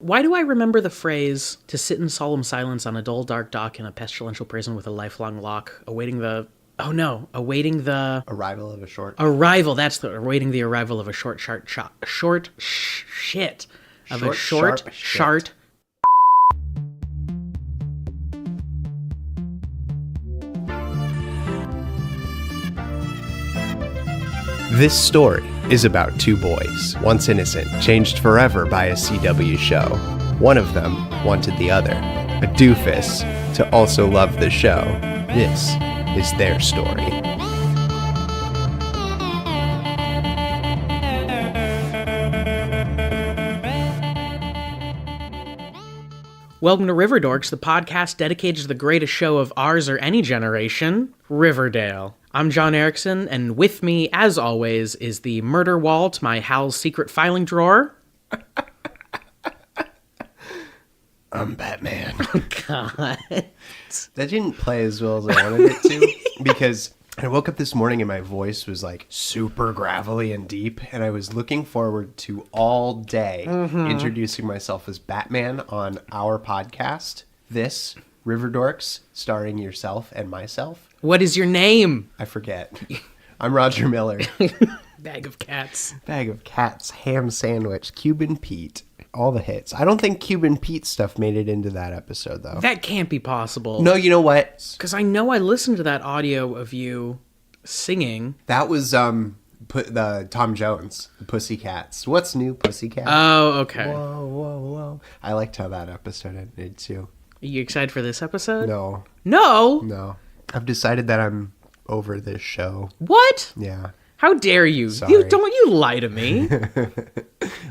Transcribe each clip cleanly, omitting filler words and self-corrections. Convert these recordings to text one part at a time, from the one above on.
Why do I remember the phrase, to sit in solemn silence on a dull, dark dock in a pestilential prison with a lifelong lock, awaiting the... awaiting the... Arrival of a short... Arrival, awaiting the arrival of a short, sharp shit. This story is about two boys, once innocent, changed forever by a CW show. One of them wanted the other, a doofus, to also love the show. This is their story. Welcome to RiverDorks, the podcast dedicated to the greatest show of ours or any generation, Riverdale. I'm John Erickson, and with me, as always, is the murder wall to my Hal's secret filing drawer. I'm Batman. Oh, God. That didn't play as well as I wanted it to, because I woke up this morning and my voice was like super gravelly and deep, and I was looking forward to all day introducing myself as Batman on our podcast, this, RiverDorks, starring yourself and myself. What is your name? I forget. I'm Roger Miller. Bag of cats. Bag of cats, ham sandwich, Cuban Pete, all the hits. I don't think Cuban Pete stuff made it into that episode, though. That can't be possible. No, you know what? Because I know I listened to that audio of you singing. That was the Tom Jones, the Pussycats. What's new, Pussycat? Oh, okay. Whoa, whoa, whoa. I liked how that episode ended, too. Are you excited for this episode? No. No? No. I've decided that I'm over this show. What? Yeah. How dare you? Sorry. Don't you lie to me.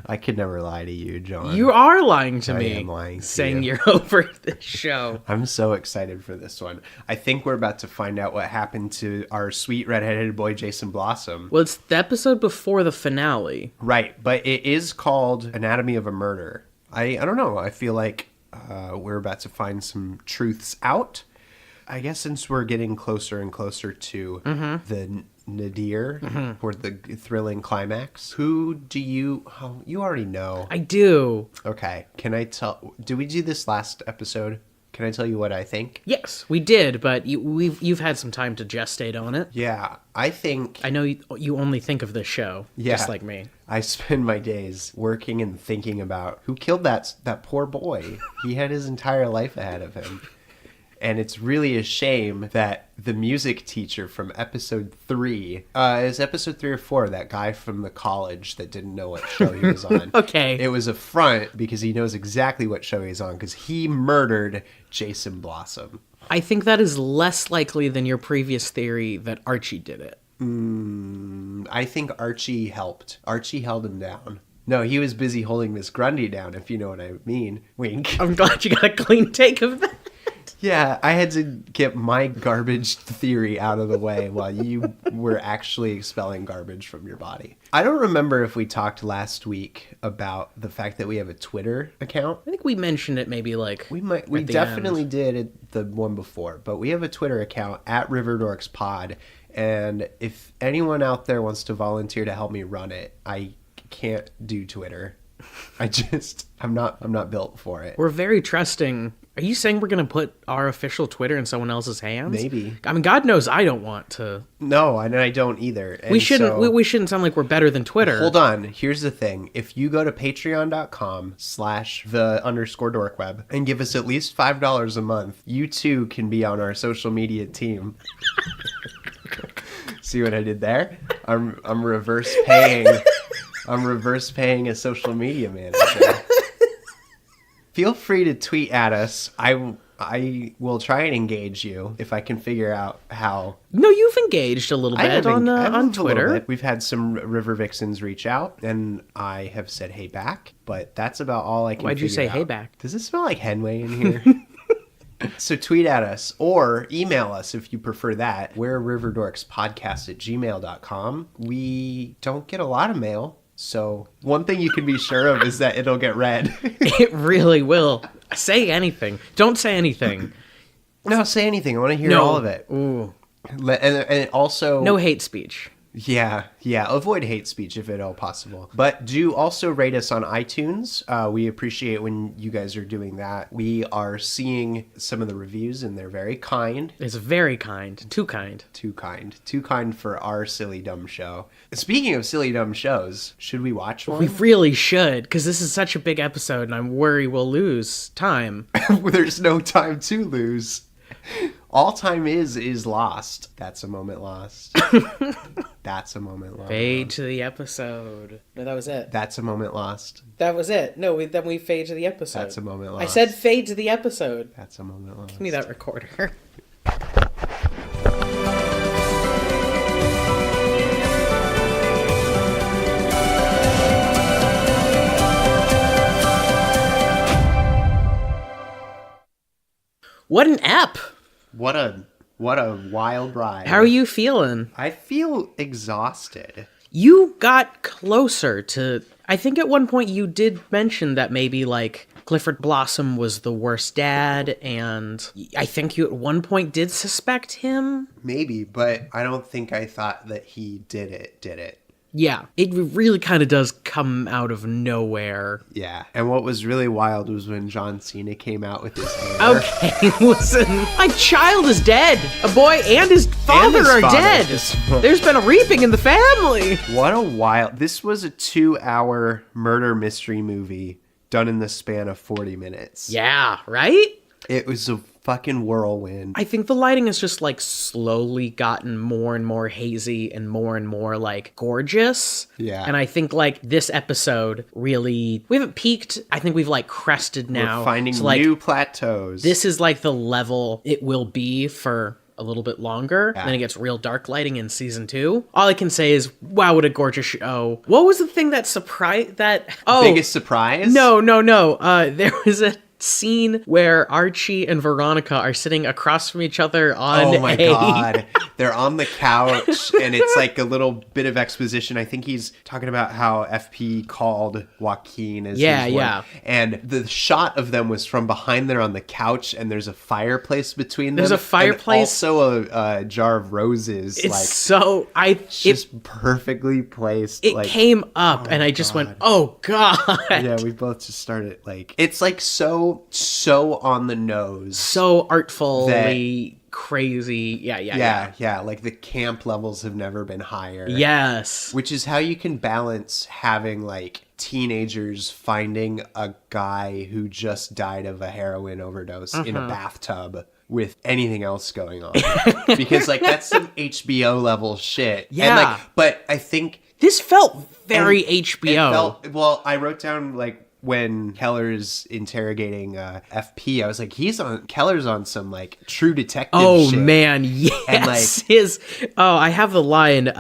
I could never lie to you, John. You are lying to me. I am lying to saying you. You're over this show. I'm so excited for this one. I think we're about to find out what happened to our sweet redheaded boy, Jason Blossom. Well, it's the episode before the finale. Right, but it is called Anatomy of a Murder. I don't know. I feel like we're about to find some truths out. I guess since we're getting closer and closer to the nadir, or the thrilling climax, who do you... Oh, you already know. I do. Okay, can I tell... Did we do this last episode? Can I tell you what I think? Yes, we did, but you've had some time to gestate on it. Yeah, I think... I know you only think of this show, just like me. I spend my days working and thinking about who killed that poor boy. He had his entire life ahead of him. And it's really a shame that the music teacher from episode 3, is episode 3 or 4, that guy from the college that didn't know what show he was on. Okay. It was a front because he knows exactly what show he's on because he murdered Jason Blossom. I think that is less likely than your previous theory that Archie did it. I think Archie helped. Archie held him down. No, he was busy holding Miss Grundy down, if you know what I mean. Wink. I'm glad you got a clean take of that. Yeah, I had to get my garbage theory out of the way while you were actually expelling garbage from your body. I don't remember if we talked last week about the fact that we have a Twitter account. I think we mentioned it maybe We definitely did at the one before, but we have a Twitter account at RiverDorks Pod, and if anyone out there wants to volunteer to help me run it, I can't do Twitter. I'm not built for it. We're very trusting. Are you saying we're going to put our official Twitter in someone else's hands? Maybe. I mean, God knows I don't want to. No, and I don't either. And we shouldn't sound like we're better than Twitter. Hold on. Here's the thing. If you go to patreon.com/the_dorkweb and give us at least $5 a month, you too can be on our social media team. See what I did there? I'm reverse paying. I'm reverse paying a social media manager. Feel free to tweet at us. I will try and engage you if I can figure out how. No, you've engaged a little bit on Twitter. We've had some River Vixens reach out, and I have said hey back, but that's about all I can Why'd you say out. Hey back? Does it smell like Henway in here? So tweet at us or email us if you prefer that. We're riverdorkspodcast@gmail.com. We don't get a lot of mail. So one thing you can be sure of is that it'll get read. It really will. Say anything. Don't say anything. No, say anything. I want to hear all of it. Ooh. And also... No hate speech. Yeah, avoid hate speech if at all possible. But do also rate us on iTunes. We appreciate when you guys are doing that. We are seeing some of the reviews, and they're very kind. It's very kind. Too kind. Too kind. Too kind for our silly, dumb show. Speaking of silly, dumb shows, should we watch one? We really should, because this is such a big episode, and I'm worried we'll lose time. There's no time to lose. All time is lost. That's a moment lost. That's a moment lost. Fade to the episode. No, that was it. That's a moment lost. That was it. No, then we fade to the episode. That's a moment lost. I said fade to the episode. That's a moment lost. Give me that recorder. What an ep! What a wild ride. How are you feeling? I feel exhausted. You got closer to... I think at one point you did mention that maybe, like, Clifford Blossom was the worst dad, and I think you at one point did suspect him? Maybe, but I don't think I thought that he did it. Yeah, it really kind of does come out of nowhere. Yeah, and what was really wild was when John Cena came out with his hair. Okay, listen, my child is dead. A boy and his father are dead. There's been a reaping in the family. What a wild... This was a 2-hour murder mystery movie done in the span of 40 minutes. Yeah, right? It was a fucking whirlwind. I think the lighting has just, like, slowly gotten more and more hazy and more, like, gorgeous. Yeah. And I think, like, this episode really... We haven't peaked. I think we've, like, crested now. We're finding so, like, new plateaus. This is, like, the level it will be for a little bit longer. Yeah. Then it gets real dark lighting in season 2. All I can say is, wow, what a gorgeous show. What was the thing that surprised... Biggest surprise? No. There was a scene where Archie and Veronica are sitting across from each other on God. They're on the couch, and it's like a little bit of exposition. I think he's talking about how FP called Joaquin as his one. And the shot of them was from behind there on the couch, and there's a fireplace between them. There's a fireplace. And also a jar of roses. It's just perfectly placed. It came up, and I just went, oh, God. Yeah, we both just started, like... It's, like, so on the nose. So artfully crazy. Yeah. Like the camp levels have never been higher. Yes. Which is how you can balance having like teenagers finding a guy who just died of a heroin overdose in a bathtub with anything else going on. Because like that's some HBO level shit. Yeah. And, like, but I think this felt very HBO. Well, I wrote down like when Keller's interrogating FP, I was like, Keller's on some like True Detective shit. Oh man, yes. And, like, I have the line,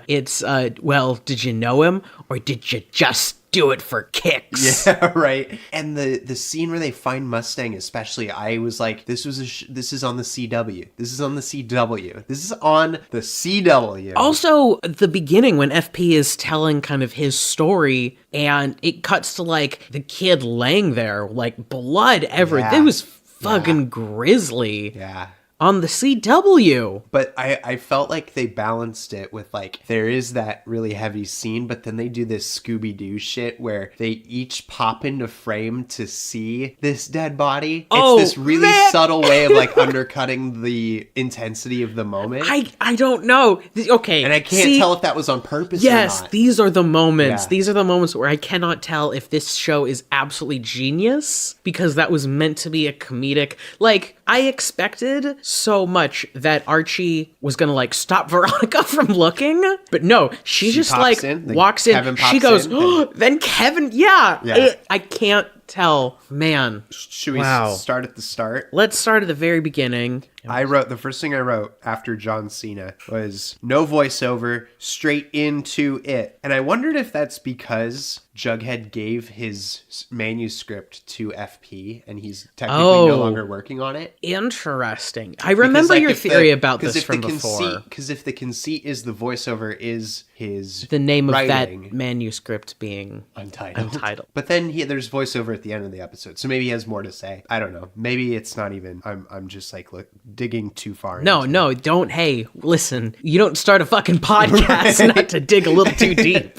it's well, did you know him or did you just do it for kicks? Yeah, right. And the scene where they find Mustang, especially, I was like, this is on the CW. This is on the CW. This is on the CW. Also, the beginning when FP is telling kind of his story, and it cuts to like the kid laying there, like blood everywhere. Yeah. It was fucking grisly. Yeah. On the CW. But I felt like they balanced it with like, there is that really heavy scene, but then they do this Scooby-Doo shit where they each pop into frame to see this dead body. Oh, it's this really subtle way of like undercutting the intensity of the moment. I don't know. Okay. And I can't tell if that was on purpose or not. These are the moments. Yeah. These are the moments where I cannot tell if this show is absolutely genius because that was meant to be a comedic. Like, I expected so much that Archie was gonna like stop Veronica from looking, but no, she just like walks in. Kevin pops she goes, in, then Kevin, I can't tell, man. Should we start at the start? Let's start at the very beginning. The first thing I wrote after John Cena was no voiceover, straight into it. And I wondered if that's because Jughead gave his manuscript to FP and he's technically no longer working on it. Interesting. I remember your theory about this from before. Because if the conceit is the voiceover is his The name writing. of that manuscript being Untitled. But then there's voiceover at the end of the episode, so maybe he has more to say. I don't know. Maybe it's not even. I'm just like digging too far. No, don't. Hey, listen. You don't start a fucking podcast not to dig a little too deep.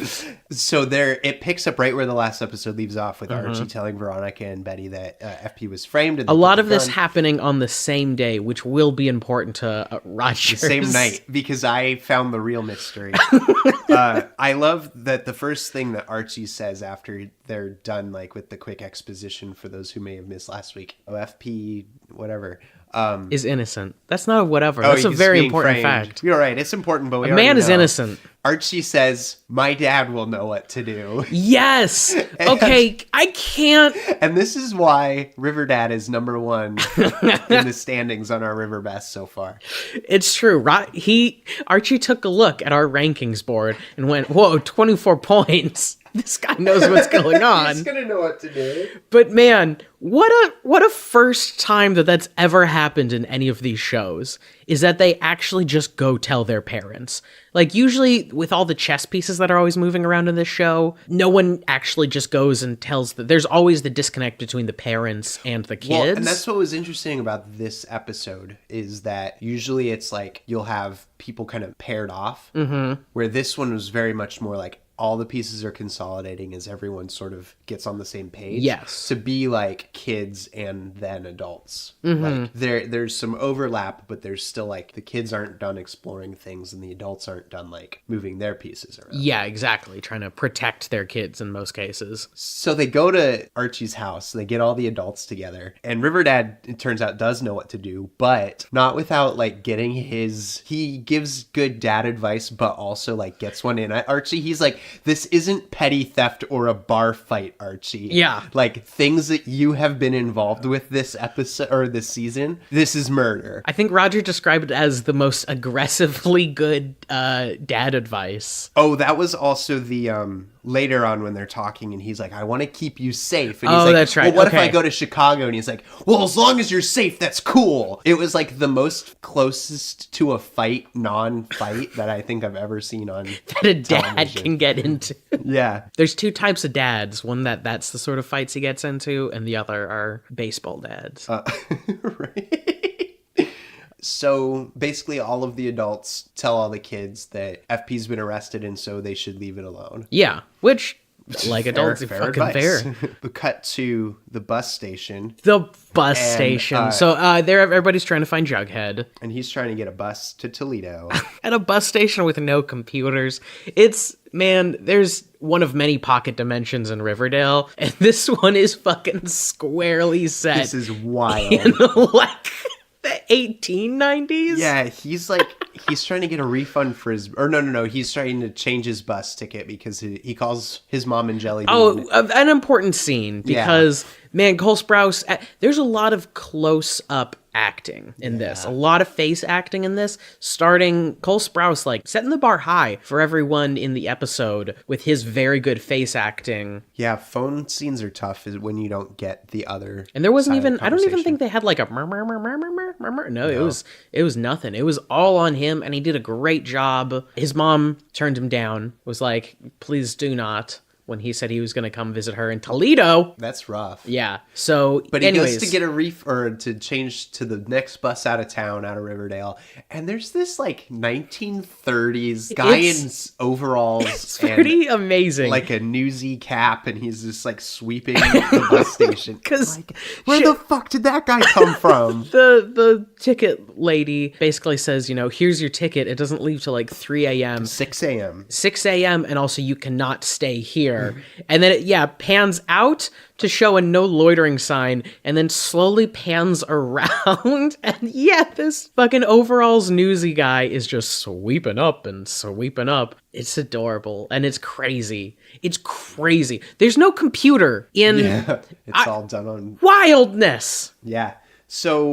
So it picks up right where the last episode leaves off with Archie telling Veronica and Betty that FP was framed. And a lot of this happening on the same day, which will be important to Roger. The same night, because I found the real mystery. I love that the first thing that Archie says after they're done, like with the quick exposition for those who may have missed last week, FP, whatever. Is innocent. That's not a whatever. That's a very important fact. You're right. It's important, but a man is innocent. Archie says, "My dad will know what to do." Yes. Okay. I can't. And this is why River Dad is number one in the standings on our River Best so far. It's true. Archie took a look at our rankings board and went, "Whoa, 24 points." This guy knows what's going on. He's gonna know what to do. But man, what a first time that's ever happened in any of these shows is that they actually just go tell their parents. Like usually with all the chess pieces that are always moving around in this show, no one actually just goes and tells there's always the disconnect between the parents and the kids. Well, and that's what was interesting about this episode is that usually it's like you'll have people kind of paired off, where this one was very much more like all the pieces are consolidating as everyone sort of gets on the same page. Yes. To be like kids and then adults. Like there's some overlap, but there's still like the kids aren't done exploring things and the adults aren't done like moving their pieces around. Yeah, exactly. Trying to protect their kids in most cases. So they go to Archie's house, they get all the adults together, and River Dad, it turns out, does know what to do, but not without like getting he gives good dad advice, but also like gets one in at Archie. He's like, this isn't petty theft or a bar fight, Archie. Yeah. Like things that you have been involved with this episode or this season, this is murder. I think Roger described it as the most aggressively good dad advice. Oh, that was also the later on when they're talking and he's like, I want to keep you safe. And he's like, that's right. Well, what if I go to Chicago? And he's like, well, as long as you're safe, that's cool. It was like the most closest to a fight, non-fight that I think I've ever seen on that a dad television. Can get into. Yeah. There's two types of dads. One that's the sort of fights he gets into, and the other are baseball dads. Right. So basically all of the adults tell all the kids that FP's been arrested and so they should leave it alone. Yeah, which, like adults, fair fucking advice. fair. We cut to the bus station. The bus station. So there, everybody's trying to find Jughead. And he's trying to get a bus to Toledo. At a bus station with no computers. There's one of many pocket dimensions in Riverdale, and this one is fucking squarely set. This is wild. In like the 1890s? Yeah, he's trying to get a refund for he's trying to change his bus ticket because he calls his mom and Jelly Bean. Oh, an important scene because, man, Cole Sprouse, there's a lot of close-up acting in this. A lot of face acting in this, starting Cole Sprouse, like, setting the bar high for everyone in the episode with his very good face acting. Yeah, phone scenes are tough when you don't get the other. And there wasn't even, I don't even think they had like a No, it was nothing. It was all on him, and he did a great job. His mom turned him down, was like, please do not, when he said he was going to come visit her in Toledo. That's rough. Yeah. So, but he goes to get to change to the next bus out of town, out of Riverdale. And there's this like 1930s guy in overalls. It's pretty amazing. Like a newsy cap, and he's just like sweeping the bus station. Like, where the fuck did that guy come from? The ticket lady basically says, here's your ticket. It doesn't leave till like 3 a.m. 6 a.m. 6 a.m. And also you cannot stay here. And then it pans out to show a no loitering sign and then slowly pans around. And this fucking overalls newsy guy is just sweeping up and sweeping up. It's adorable and it's crazy. It's crazy. There's no computer in... Yeah, it's all done on... Wildness! Yeah. So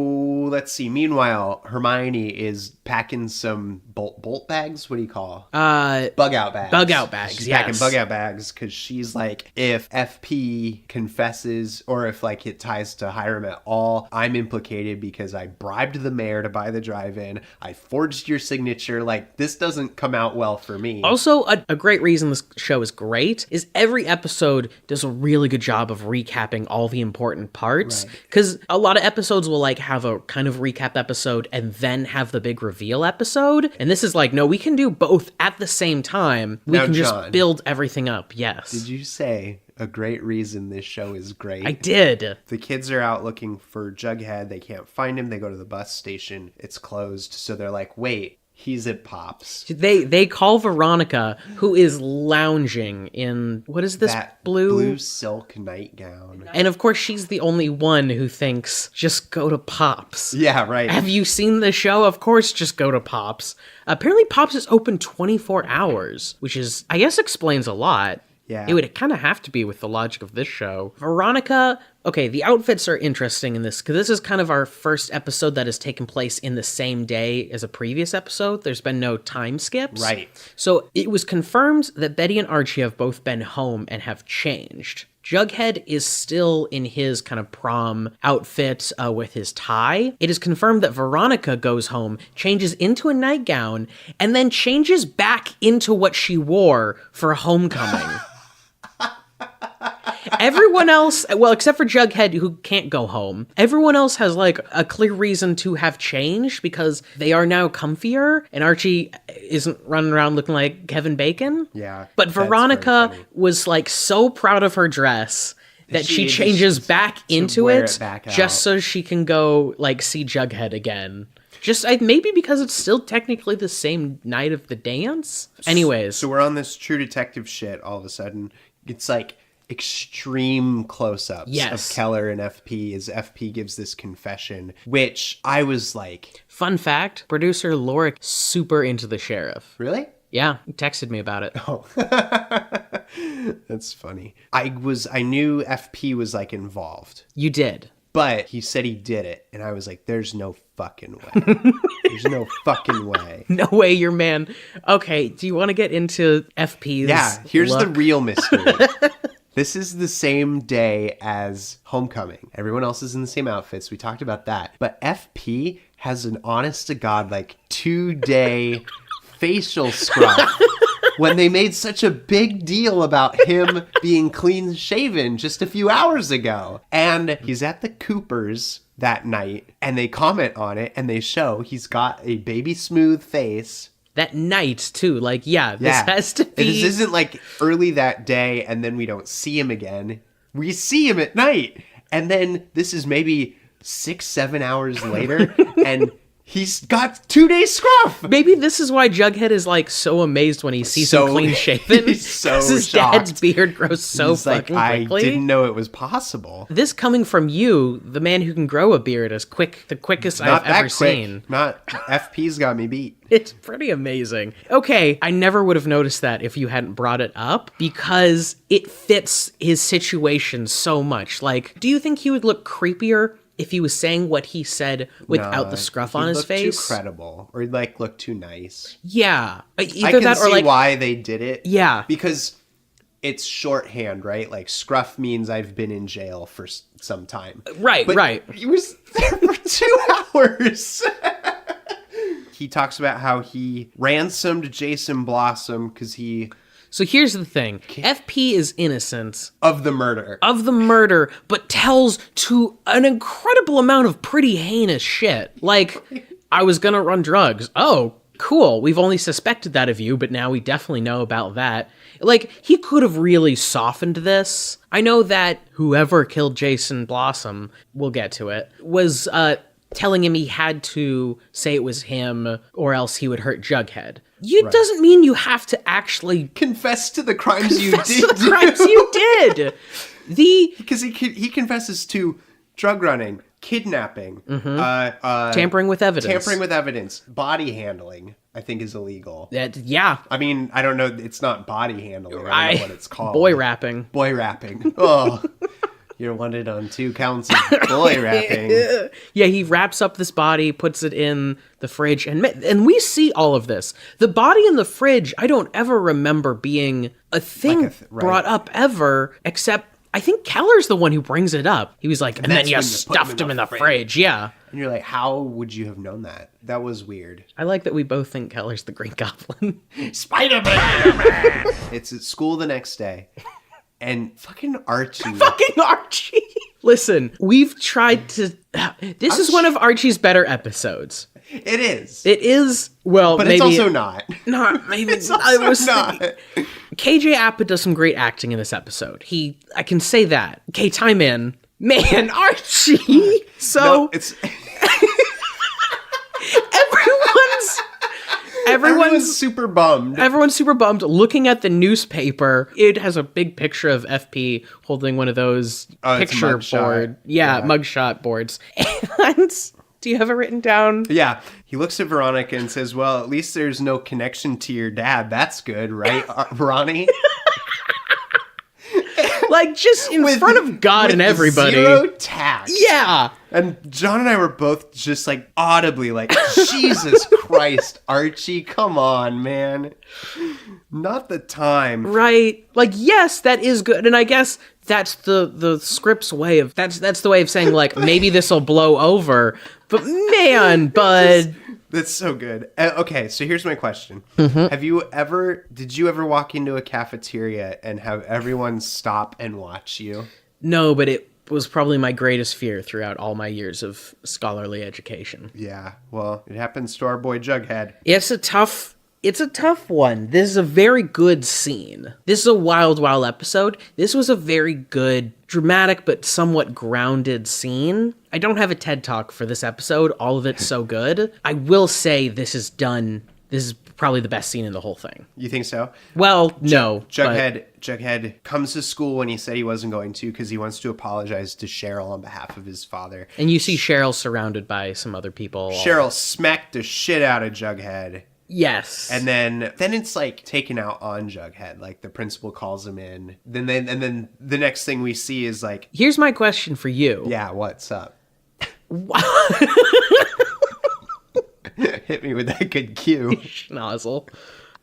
let's see. Meanwhile, Hermione is packing some bolt bags. What do you call? Bug out bags. Bug out bags. She's yes. packing bug out bags because she's like, if FP confesses or if like it ties to Hiram at all, I'm implicated because I bribed the mayor to buy the drive-in. I forged your signature. Like, this doesn't come out well for me. Also, a great reason this show is great is every episode does a really good job of recapping all the important parts. Because a lot of episodes will like have a kind of recap episode and then have the big reveal episode. And this is like, no, we can do both at the same time. We Now, can just John, build everything up. Yes. Did you say a great reason this show is great? I did. The kids are out looking for Jughead. They can't find him. They go to the bus station. It's closed. So they're like, wait, he's at Pop's. They call Veronica, who is lounging in, what is this, That blue? blue silk nightgown. And of course, she's the only one who thinks, just go to Pop's. Yeah, right. Have you seen the show? Of course, just go to Pop's. Apparently, Pop's is open 24 hours, which is, I guess, explains a lot. Yeah. It would kind of have to be with the logic of this show. Veronica, okay, the outfits are interesting in this, because this is kind of our first episode that has taken place in the same day as a previous episode. There's been no time skips. Right. So it was confirmed that Betty and Archie have both been home and have changed. Jughead is still in his kind of prom outfit with his tie. It is confirmed that Veronica goes home, changes into a nightgown, and then changes back into what she wore for homecoming. Everyone else, well, except for Jughead, who can't go home, everyone else has, like, a clear reason to have changed because they are now comfier, and Archie isn't running around looking like Kevin Bacon. Yeah. But that's very Veronica funny. was, like, so proud of her dress that she changes back into wear it it back out. just so she can go, like, see Jughead again. Just maybe because it's still technically the same night of the dance. Anyways. So we're on this True Detective shit all of a sudden. It's like extreme close-ups Yes. of Keller and FP as FP gives this confession, which I was like... Fun fact, producer Lorik super into the sheriff. Really? Yeah, he texted me about it. Oh. That's funny. I knew FP was like involved. You did. But he said he did it, and I was like, there's no fucking way. There's no fucking way. No way, your man. Okay, do you want to get into FP's Yeah, here's the look? real mystery. This is the same day as homecoming. Everyone else is in the same outfits. We talked about that. But FP has an honest-to-God, like, 2-day facial scrub. When they made such a big deal about him being clean shaven just a few hours ago. And he's at the Coopers that night, and they comment on it, and they show he's got a baby smooth face. That night, too. Like, yeah, this has to be... This isn't like early that day, and then we don't see him again. We see him at night. And then this is maybe 6-7 hours later, and... he's got 2-day scruff. Maybe this is why Jughead is, like, so amazed when he sees him clean shaven. He's so his shocked. dad's beard grows so He's fucking like, quickly. I didn't know it was possible. This coming from you, the man who can grow a beard the quickest Not I've ever that quick. seen. Not FP's got me beat. It's pretty amazing. Okay, I never would have noticed that if you hadn't brought it up because it fits his situation so much. Like, do you think he would look creepier if he was saying what he said without the scruff on his He'd look face? too credible, or he'd like look too nice. Yeah, either I can that or see like why they did it. Yeah. Because it's shorthand, right? Like scruff means I've been in jail for some time. Right, But right. He was there for 2 hours. He talks about how he ransomed Jason Blossom because he... So here's the thing. FP is innocent of the murder. of the murder, but tells to an incredible amount of pretty heinous shit. Like, I was gonna run drugs. Oh, cool. We've only suspected that of you, but now we definitely know about that. Like, he could have really softened this. I know that whoever killed Jason Blossom, we'll get to it, was telling him he had to say it was him or else he would hurt Jughead. It doesn't mean you have to actually Confess to the crimes you confess did. to the crimes you did. Because he confesses to drug running, kidnapping, Tampering with evidence. body handling, I think is illegal. Yeah. I mean, I don't know. It's not body handling. I don't know what it's called. Boy rapping. Boy rapping. Oh. You're wanted on 2 counts of boy rapping. Yeah, he wraps up this body, puts it in the fridge, and we see all of this. The body in the fridge, I don't ever remember being a thing brought up ever, except I think Keller's the one who brings it up. He was like, and then you stuffed him in the fridge. Yeah. And you're like, how would you have known that? That was weird. I like that we both think Keller's the Green Goblin. Spider-Man! It's at school the next day. And fucking Archie. Listen, we've tried to... This is one of Archie's better episodes. It is. It is, well, but maybe... But it's also not. Not, maybe... It's also not. KJ Apa does some great acting in this episode. I can say that. Okay, time in. Man, Archie! So... No, it's... Everyone's super bummed. Everyone's super bummed. Looking at the newspaper, it has a big picture of FP holding one of those picture board, mugshot boards. And do you have it written down? Yeah. He looks at Veronica and says, "Well, at least there's no connection to your dad. That's good, right, Ronnie?" Like, just in front of God and everybody. Zero tact. Yeah. And John and I were both just like audibly like, Jesus Christ, Archie, come on, man. Not the time. Right. Like, yes, that is good. And I guess that's the script's way of, that's the way of saying, like, maybe this will blow over. But man, bud. That's so good. Okay, so here's my question. Mm-hmm. Did you ever walk into a cafeteria and have everyone stop and watch you? No, but it was probably my greatest fear throughout all my years of scholarly education. Yeah, well, it happens to our boy Jughead. It's a tough one. This is a very good scene. This is a wild episode. This was a very good, dramatic, but somewhat grounded scene. I don't have a TED Talk for this episode. All of it's so good. I will say this is probably the best scene in the whole thing. You think so? Well, no. Jughead comes to school when he said he wasn't going to because he wants to apologize to Cheryl on behalf of his father. And you see Cheryl surrounded by some other people. Cheryl smacked the shit out of Jughead. Yes. And then it's like taken out on Jughead. Like the principal calls him in. Then the next thing we see is like, here's my question for you. Yeah, what's up? Hit me with that good cue. Schnozzle.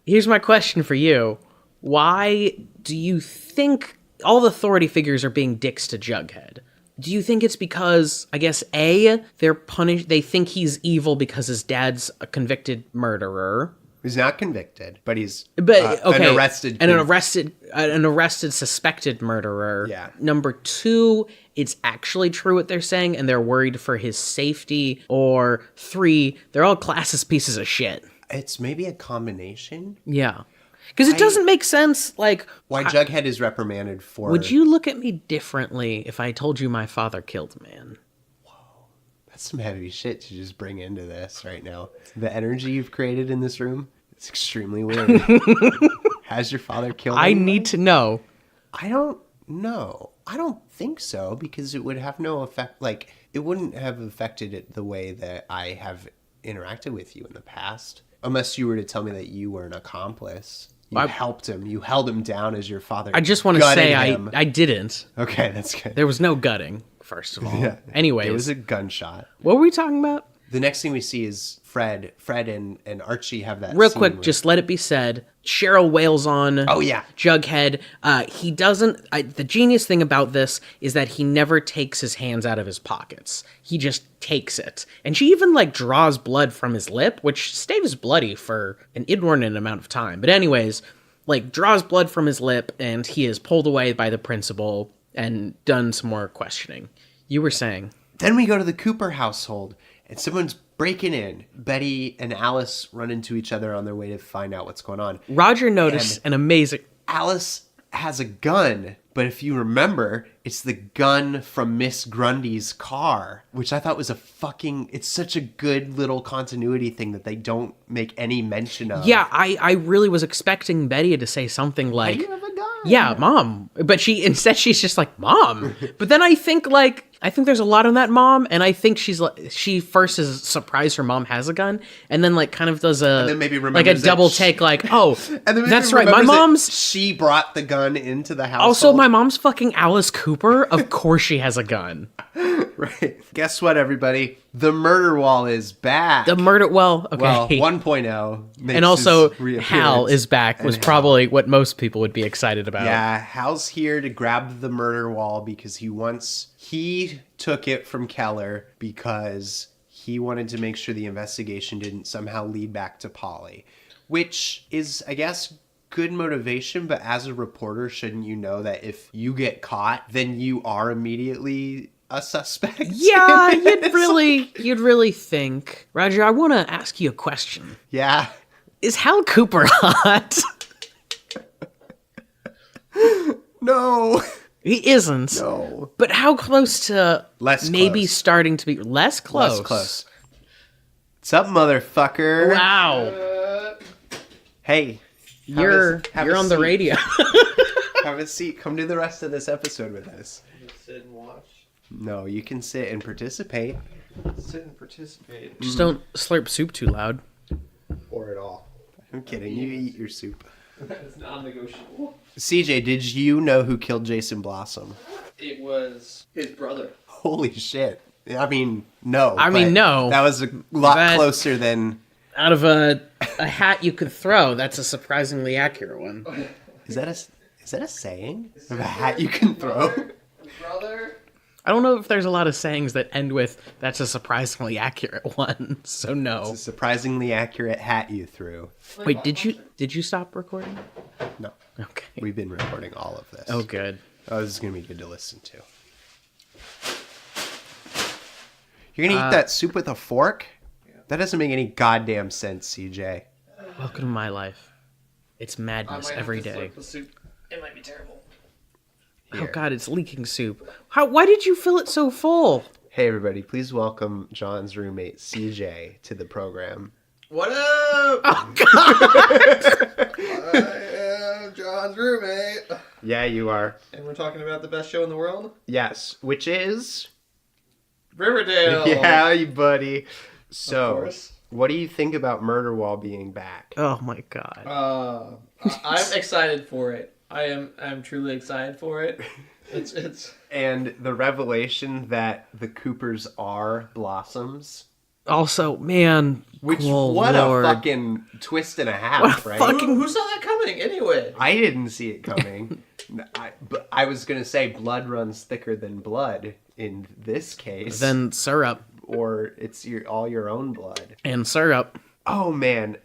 Here's my question for you. Why do you think all the authority figures are being dicks to Jughead? Do you think it's because, I guess, A, they think he's evil because his dad's a convicted murderer? He's not convicted, but he's an arrested suspected murderer. Yeah. Number 2, it's actually true what they're saying, and they're worried for his safety. Or 3, they're all classist pieces of shit. It's maybe a combination. Yeah. Because it doesn't make sense, like... Why Jughead is reprimanded for... Would you look at me differently if I told you my father killed a man? Whoa. That's some heavy shit to just bring into this right now. The energy you've created in this room, it's extremely weird. Has your father killed anyone? I need to know. I don't know. I don't think so, because it would have no effect. Like, it wouldn't have affected it the way that I have interacted with you in the past. Unless you were to tell me that you were an accomplice. You helped him. You held him down as your father. I just want to say I didn't. Okay, that's good. There was no gutting, first of all. Yeah. Anyways. It was a gunshot. What were we talking about? The next thing we see is Fred and Archie have that real quick, just let it be said, Cheryl wails on Jughead. He doesn't... the genius thing about this is that he never takes his hands out of his pockets. He just takes it. And she even, like, draws blood from his lip, which stays bloody for an inordinate amount of time. But anyways, like, draws blood from his lip, and he is pulled away by the principal and done some more questioning. You were saying... Then we go to the Cooper household, and someone's breaking in. Betty and Alice run into each other on their way to find out what's going on. Roger noticed an amazing... Alice has a gun, but if you remember, it's the gun from Miss Grundy's car, which I thought was it's such a good little continuity thing that they don't make any mention of. Yeah, I really was expecting Betty to say something like... You have a gun. Yeah, mom. But she's just like, mom. But then I think there's a lot on that mom, and I think she first is surprised her mom has a gun, and then like kind of does And then maybe a remembers double that take, like, oh, and then maybe that's right. My remembers that mom's she brought the gun into the house. also my mom's fucking Alice Cooper. Of course she has a gun. Right. Guess what, everybody? The murder wall is back. The murder. Well, okay. Well, 1.0. makes And also, his reappearance. Hal is back. Was And probably what most people would be excited about. Yeah, Hal's here to grab the murder wall because he took it from Keller because he wanted to make sure the investigation didn't somehow lead back to Polly, which is, I guess, good motivation. But as a reporter, shouldn't you know that if you get caught, then you are immediately a suspect? Yeah, you'd really think. Roger, I want to ask you a question. Yeah. Is Hal Cooper hot? No. He isn't. No. But how close to Less maybe close. starting to be less close? Less close. What's up, motherfucker? Wow. Hey. You're on the radio. Have a seat. Come do the rest of this episode with us. Sit and watch. No, you can sit and participate. Sit and participate. Just don't slurp soup too loud. Or at all. I'm kidding. You eat your soup. That is non-negotiable. CJ, did you know who killed Jason Blossom? It was his brother. Holy shit. I mean, no. No. That was a lot That- closer than... Out of a hat you could throw, that's a surprisingly accurate one. Is that a saying? Of a hat you can throw? His brother? I don't know if there's a lot of sayings that end with "that's a surprisingly accurate one." So It's no. a surprisingly accurate hat you threw. Wait, did you stop recording? No. Okay. We've been recording all of this. Oh, good. Oh, this is going to be good to listen to. You're going to eat that soup with a fork? That doesn't make any goddamn sense, CJ. Welcome to my life. It's madness every day. The soup. It might be terrible. Oh God, it's leaking soup. Why did you fill it so full? Hey, everybody. Please welcome John's roommate, CJ, to the program. What up? Oh God. I am John's roommate. Yeah, you are. And we're talking about the best show in the world? Yes, which is... Riverdale. Yeah, buddy. Of So, course. what do you think about Murder Wall being back? Oh my God. I'm excited for it. I'm truly excited for it. It's And the revelation that the Coopers are Blossoms. Also, man, Which, oh, what Lord. a fucking twist and a half, What a right? fucking- who saw that coming anyway? I didn't see it coming. But I was going to say blood runs thicker than blood in this case. Then syrup Or it's all your own blood. and syrup. Oh, man.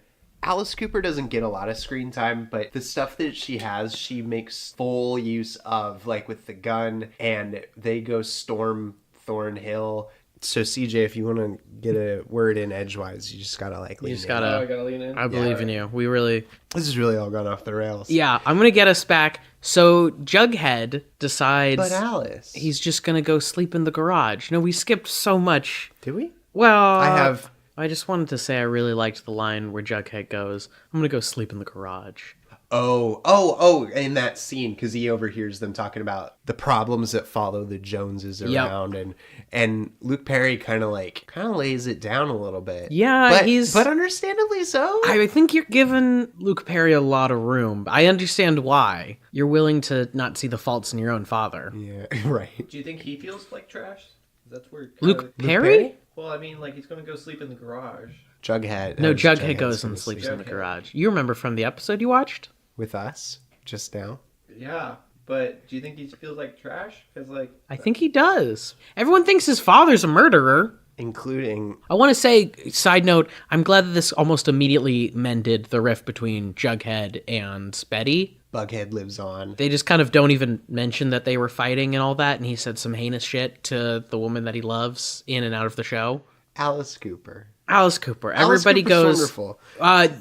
Alice Cooper doesn't get a lot of screen time, but the stuff that she has, she makes full use of, like with the gun, and they go storm Thornhill. So, CJ, if you want to get a word in edgewise, you just gotta lean just in. gotta- I gotta lean in. I believe in you. We really. This has really all gone off the rails. Yeah, I'm gonna get us back. So Jughead decides But Alice, he's just gonna go sleep in the garage. No, we skipped so much. did we? Well, I I just wanted to say I really liked the line where Jughead goes, "I'm gonna go sleep in the garage." Oh, in that scene, because he overhears them talking about the problems that follow the Joneses Yep. around, and Luke Perry kind of lays it down a little bit. Yeah, but understandably so. I think you're giving Luke Perry a lot of room. I understand why. You're willing to not see the faults in your own father. Yeah, right. Do you think he feels like trash? That's where Luke Perry? Well, I mean, like he's gonna go sleep in the garage. Jughead. No, that was Jughead Jughead's goes gonna and sleeps sleep in the Jughead. garage. You remember from the episode you watched? with us just now. Yeah, but do you think he feels like trash? Because like I think he does. Everyone thinks his father's a murderer. Including, I want to say, side note, I'm glad that this almost immediately mended the rift between Jughead and Betty. Bughead lives on. They just kind of don't even mention that they were fighting and all that, and he said some heinous shit to the woman that he loves in and out of the show. Alice Cooper. Alice Cooper. Alice Everybody Cooper's goes. wonderful.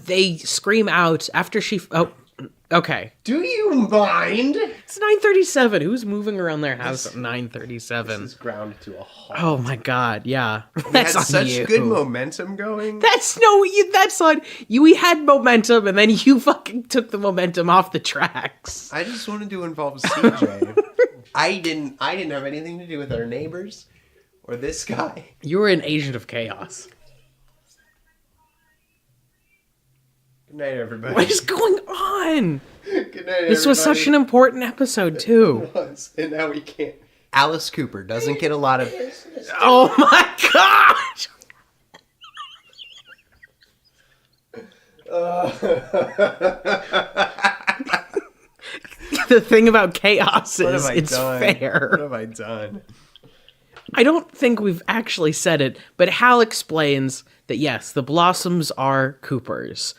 They scream out after she. Oh, okay. Do you mind? It's 9:37. Who's moving around their house at 9:37? This is ground to a halt. Oh my god, yeah. We That's had on such you. good momentum going. That's on you. We had momentum, and then you fucking took the momentum off the tracks. I just wanted to involve CJ. I didn't have anything to do with our neighbors or this guy. You were an agent of chaos. Good night, everybody. What is going on? Good night, This was such an important episode, too. And now we can't. Alice Cooper doesn't get a lot of... Oh my gosh! The thing about chaos What is have I it's done? fair. What have I done? I don't think we've actually said it, but Hal explains that yes, the Blossoms are Coopers.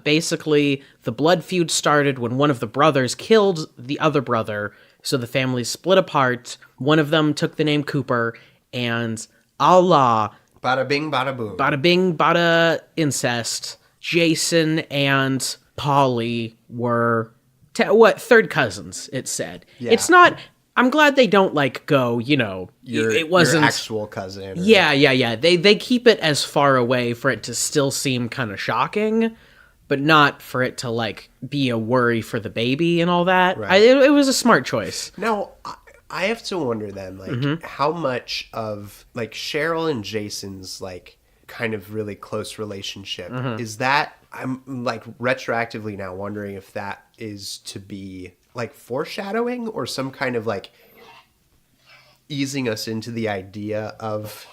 Basically, the blood feud started when one of the brothers killed the other brother, so the families split apart. One of them took the name Cooper, and Allah, Bada bing, bada boom. bada bing, bada incest. Jason and Polly were third cousins, it said. Yeah. It's not... I'm glad they don't, go, it wasn't... Your actual cousin. Or... Yeah. They keep it as far away for it to still seem kind of shocking, but not for it to, be a worry for the baby and all that. Right. It was a smart choice. Now, I have to wonder then, how much of, Cheryl and Jason's, kind of really close relationship is that... I'm, retroactively now wondering if that is to be... foreshadowing or some kind of easing us into the idea of...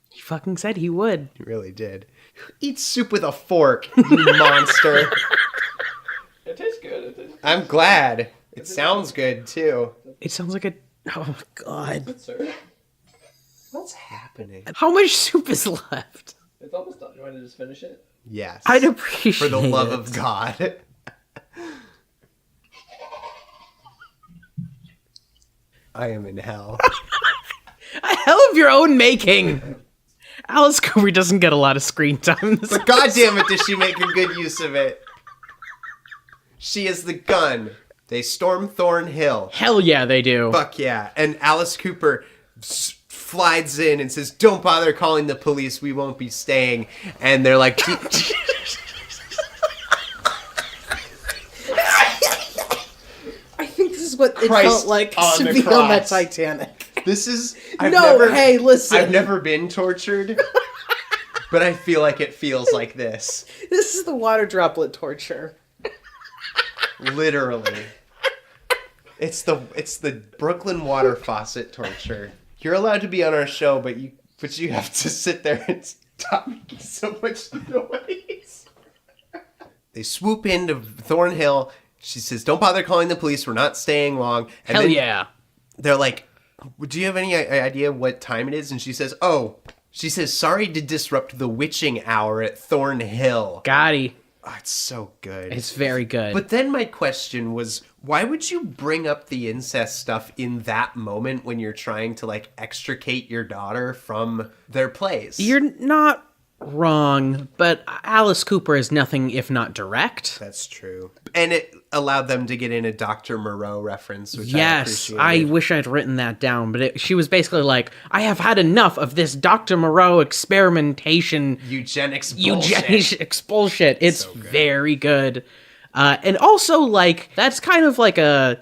He fucking said he would. He really did. Eat soup with a fork, you monster. It tastes good. I'm glad. It sounds good too. It sounds like a... Oh my god. Good, sir. What's happening? How much soup is left? It's almost done. You want to just finish it? Yes. I'd appreciate For the love it. of God. I am in hell. A hell of your own making. Alice Cooper doesn't get a lot of screen time. But goddamn it, does she make a good use of it? She is the gun. They storm Thornhill. Hell yeah, they do. Fuck yeah. And Alice Cooper flies in and says, "Don't bother calling the police. We won't be staying." And they're like... I think this is what it Christ felt like on to the be on that cross. Titanic. This is... Hey, listen. I've never been tortured, but I feel like it feels like this. This is the water droplet torture. Literally. It's the Brooklyn water faucet torture. You're allowed to be on our show, but you have to sit there and stop making so much noise. They swoop into Thornhill. She says, "Don't bother calling the police. We're not staying long." And Hell then yeah. They're like, "Do you have any idea what time it is?" And she says, "Sorry to disrupt the witching hour at Thornhill." Gotti. Oh, it's so good. It's very good. But then my question was, why would you bring up the incest stuff in that moment when you're trying to extricate your daughter from their place? You're not wrong, but Alice Cooper is nothing if not direct. That's true. And it allowed them to get in a Dr. Moreau reference, which Yes, I appreciated. I wish I'd written that down, but she was basically like, I have had enough of this Dr. Moreau experimentation. Eugenics bullshit. Eugenics bullshit. It's So good. very good. And also, that's kind of like a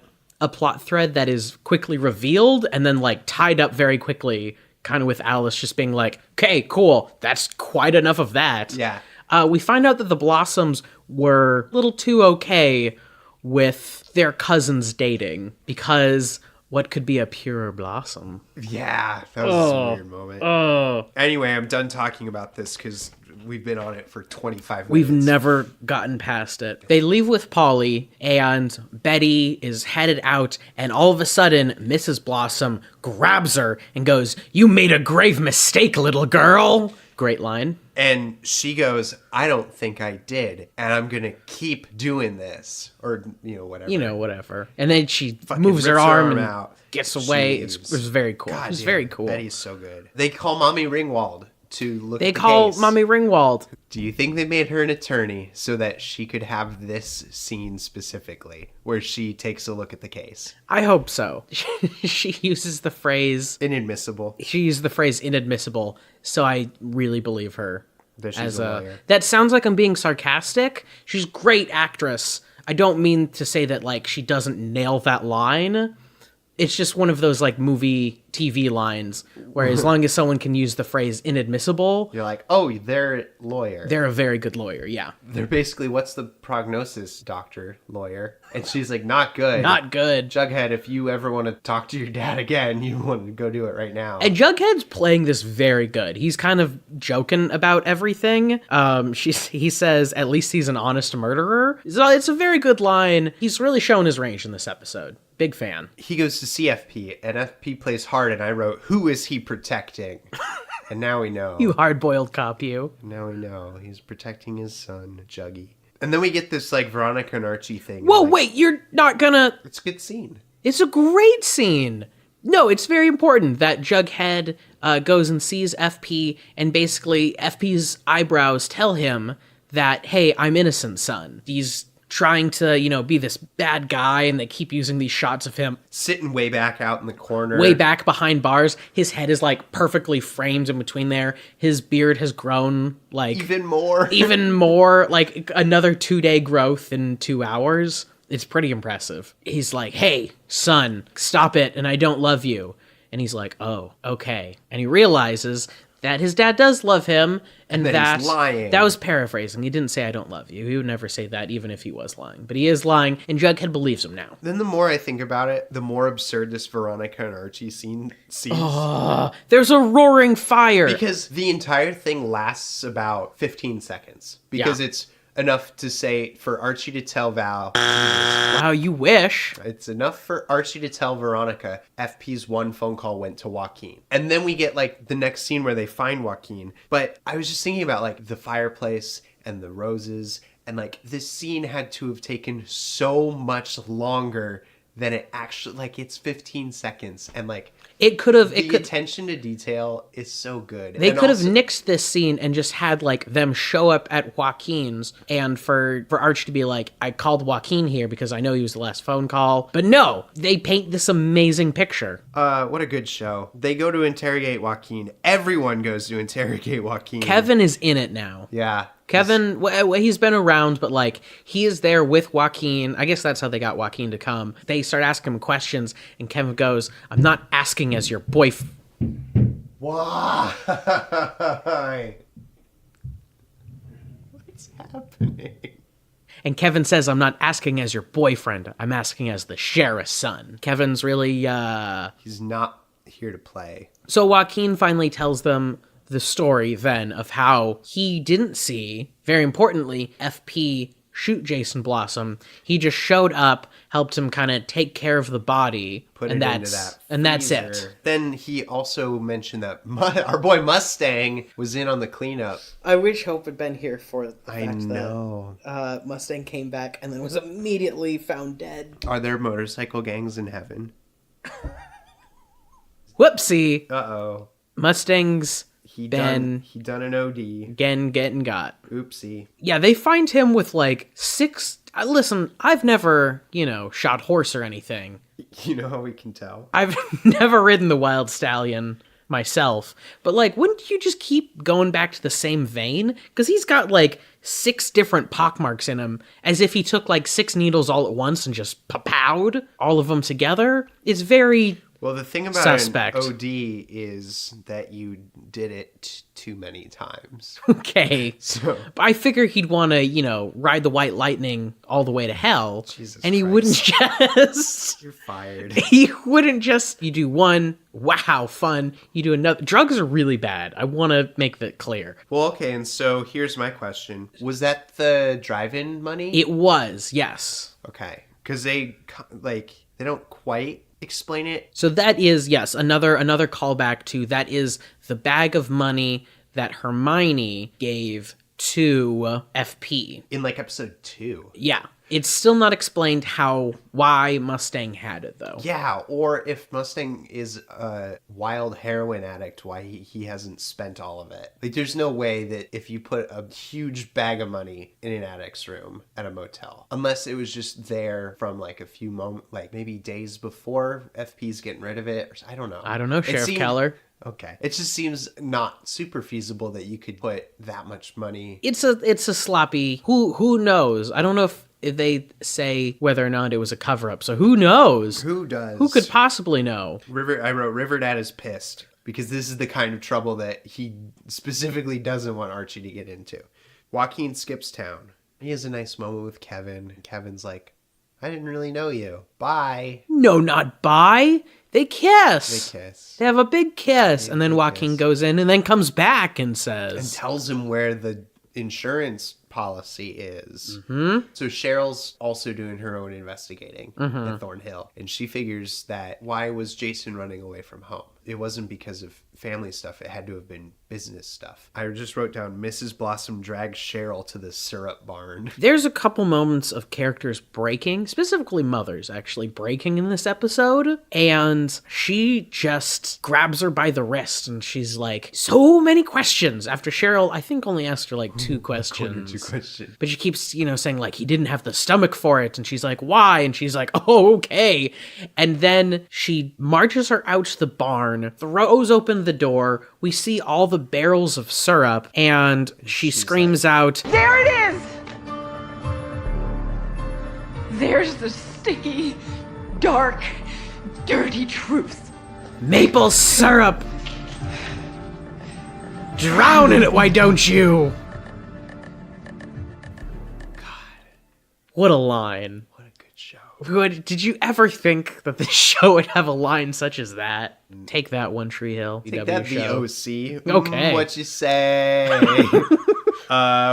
plot thread that is quickly revealed and then, tied up very quickly, kind of with Alice just being like, okay, cool, that's quite enough of that. Yeah. We find out that the Blossoms were a little too okay with their cousins dating because what could be a purer blossom? Yeah, that was a weird moment. Anyway, I'm done talking about this because we've been on it for 25 minutes. We've never gotten past it. They leave with Polly, and Betty is headed out, and all of a sudden, Mrs. Blossom grabs her and goes, "You made a grave mistake, little girl." Great line. And she goes, "I don't think I did, and I'm going to keep doing this." Or, whatever. Whatever. And then she Fucking moves her rips arm and out. gets away. Jeez. It was very cool. God It was damn, very cool. Betty's so good. They call Mommy Ringwald. to look They at the call case. Mommy Ringwald. Do you think they made her an attorney so that she could have this scene specifically, where she takes a look at the case? I hope so. She uses the phrase Inadmissible. inadmissible, so I really believe her. That she's a lawyer. That sounds like I'm being sarcastic. She's a great actress. I don't mean to say that like she doesn't nail that line. It's just one of those like movie TV lines where as long as someone can use the phrase inadmissible, You're like, oh, they're a lawyer. they're a very good lawyer. Yeah. They're basically, what's the prognosis, doctor, lawyer? And she's like, not good. Not good. Jughead, if you ever want to talk to your dad again, you want to go do it right now. And Jughead's playing this very good. He's kind of joking about everything. He says, at least he's an honest murderer. So it's a very good line. He's really shown his range in this episode. Big fan. He goes to see FP, and FP plays hard, and I wrote, who is he protecting? And now we know. You hard-boiled cop, you. Now we know. He's protecting his son, Juggy. And then we get this, like, Veronica and Archie thing. Whoa, like, wait, you're not gonna... It's a good scene. It's a great scene. No, it's very important that Jughead goes and sees FP, and basically FP's eyebrows tell him that, hey, I'm innocent, son. He's trying to, be this bad guy, and they keep using these shots of him Sitting way back out in the corner. way back behind bars. His head is, like, perfectly framed in between there. His beard has grown, like... Even more. even more, like, another 2-day growth in 2 hours. It's pretty impressive. He's like, hey, son, stop it, and I don't love you. And he's like, oh, okay. And he realizes that his dad does love him, and that he's lying. That was paraphrasing. He didn't say, I don't love you. He would never say that, even if he was lying. But he is lying, and Jughead believes him now. Then the more I think about it, the more absurd this Veronica and Archie scene seems. There's a roaring fire. Because the entire thing lasts about 15 seconds. Because it's enough to say for Archie to tell Val. Wow, you wish. It's enough for Archie to tell Veronica FP's one phone call went to Joaquin. And then we get like the next scene where they find Joaquin. But I was just thinking about like the fireplace and the roses. And like this scene had to have taken so much longer than it actually, like it's 15 seconds. And like It could have... the attention to detail is so good. They And could have also- nixed this scene and just had, like, them show up at Joaquin's and for Arch to be like, I called Joaquin here because I know he was the last phone call. But no, they paint this amazing picture. What a good show. They go to interrogate Joaquin. Everyone goes to interrogate Joaquin. Kevin is in it now. Yeah. Kevin, he's been around, but, like, he is there with Joaquin. I guess that's how they got Joaquin to come. They start asking him questions, and Kevin goes, I'm not asking as your boyfriend. Why? What's happening? And Kevin says, I'm not asking as your boyfriend. I'm asking as the sheriff's son. Kevin's really, He's not here to play. So Joaquin finally tells them the story then of how he didn't see, very importantly, FP shoot Jason Blossom. He just showed up, helped him kind of take care of the body, Put and it that's into that and that's freezer. it. Then he also mentioned that our boy Mustang was in on the cleanup. I wish Hope had been here for the I know. Mustang came back and then was immediately found dead. Are there motorcycle gangs in heaven? Whoopsie! Uh-oh. Mustang's He been done an OD. again getting got. Oopsie. Yeah, they find him with like 6... Listen, I've never, shot horse or anything. You know how we can tell? I've never ridden the Wild Stallion myself. But, like, wouldn't you just keep going back to the same vein? Because he's got, like, 6 different pockmarks in him, as if he took, like, 6 needles all at once and just papowed all of them together. It's very... Well, the thing about Suspect. an OD is that you did it too many times. Okay. So, I figure he'd want to, ride the White Lightning all the way to hell. Jesus and he Christ. wouldn't just... you're fired. He wouldn't just... You do one, wow, fun. You do another... Drugs are really bad. I want to make that clear. Well, okay, and so here's my question. Was that the drive-in money? It was, yes. Okay. Because they don't quite explain it. So that is, yes, another callback to that is the bag of money that Hermione gave to FP. In, like, episode 2. Yeah. It's still not explained why Mustang had it, though. Yeah, or if Mustang is a wild heroin addict, why he hasn't spent all of it. Like, there's no way that if you put a huge bag of money in an addict's room at a motel, unless it was just there from like a few moments, like maybe days before FP's getting rid of it. Or, I don't know. I don't know, Sheriff Keller. Okay. It just seems not super feasible that you could put that much money. It's a sloppy, who knows? I don't know if they say whether or not it was a cover-up, so who knows? Who does? Who could possibly know? I wrote, River Dad is pissed because this is the kind of trouble that he specifically doesn't want Archie to get into. Joaquin skips town. He has a nice moment with Kevin. And Kevin's like, I didn't really know you. Bye. No, not bye. They kiss. They have a big kiss. And then Joaquin goes in and then comes back and says... And tells him where the insurance policy is. Mm-hmm. So Cheryl's also doing her own investigating at Thornhill. And she figures that why was Jason running away from home? It wasn't because of family stuff. It had to have been business stuff. I just wrote down Mrs. Blossom drags Cheryl to the syrup barn. There's a couple moments of characters breaking, specifically mothers actually breaking in this episode. And she just grabs her by the wrist and she's like, so many questions. After Cheryl, I think only asked her like two questions. But she keeps, saying like, he didn't have the stomach for it. And she's like, why? And she's like, oh, okay. And then she marches her out to the barn, throws open the door. We see all the barrels of syrup, and she screams out, there it is! There's the sticky, dark, dirty truth. maple syrup! Drown in it, why don't you? What a line. What a good show. Did you ever think that this show would have a line such as that? Take that, One Tree Hill. Take that, show. the OC. Okay. What you say?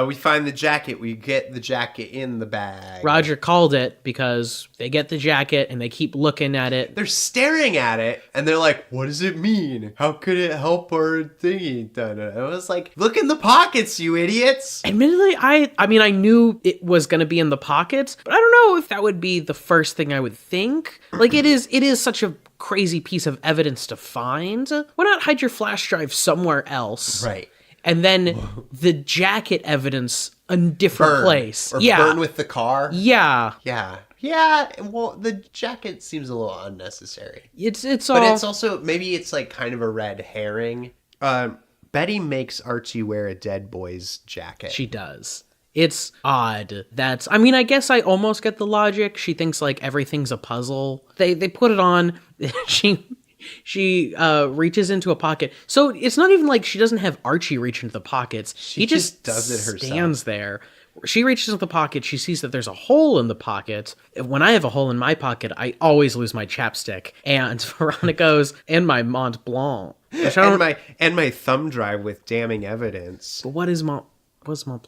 We find the jacket. We get the jacket in the bag. Roger called it because they get the jacket and they keep looking at it. They're staring at it and they're like, what does it mean? How could it help our thingy? I was like, look in the pockets, you idiots. Admittedly, I knew it was going to be in the pockets, but I don't know if that would be the first thing I would think. Like, it is such a crazy piece of evidence to find. Why not hide your flash drive somewhere else? Right. And then the jacket evidence a different place. Or burn with the car. Yeah. Yeah. Yeah. Well, the jacket seems a little unnecessary. It's all... But it's also, maybe it's like kind of a red herring. Betty makes Archie wear a dead boy's jacket. She does. It's odd. I guess I almost get the logic. She thinks like everything's a puzzle. They put it on. She reaches into a pocket. So it's not even like she doesn't have Archie reach into the pockets. He just does it herself. Stands there. She reaches into the pocket. She sees that there's a hole in the pocket. When I have a hole in my pocket, I always lose my chapstick. And Veronica goes, and my Mont Blanc. And my thumb drive with damning evidence. But what's Mont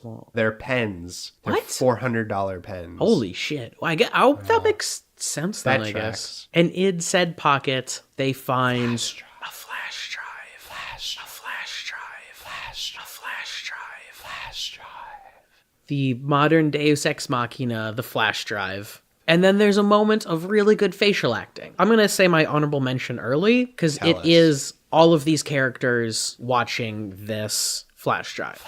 Blanc? They're pens. They're what? $400 pens. Holy shit. Well, that makes sense then, I guess. And in said pocket, they find a flash drive. The modern Deus Ex Machina, the flash drive. And then there's a moment of really good facial acting. I'm going to say my honorable mention early, because it is all of these characters watching this flash drive.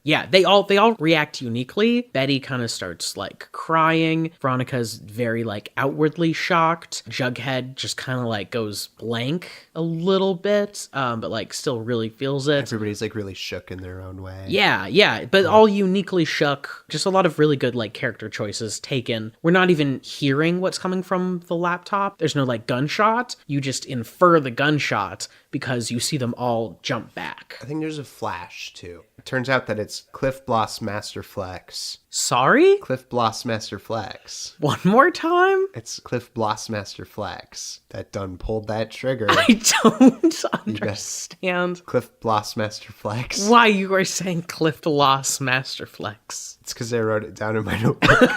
Yeah, they all react uniquely. Betty kind of starts like crying. Veronica's very like outwardly shocked. Jughead just kind of like goes blank a little bit, but like still really feels it. Everybody's like really shook in their own way. Yeah, but all uniquely shook. Just a lot of really good like character choices taken. We're not even hearing what's coming from the laptop. There's no like gunshot. You just infer the gunshot because you see them all jump back. I think there's a flash too. It turns out that it's Cliff Bloss Master Flex. Sorry? Cliff Bloss Master Flex. One more time? It's Cliff Bloss Master Flex. That done pulled that trigger. I don't understand. Cliff Bloss Master Flex. Why you are saying Cliff Bloss Master Flex? It's because I wrote it down in my notebook.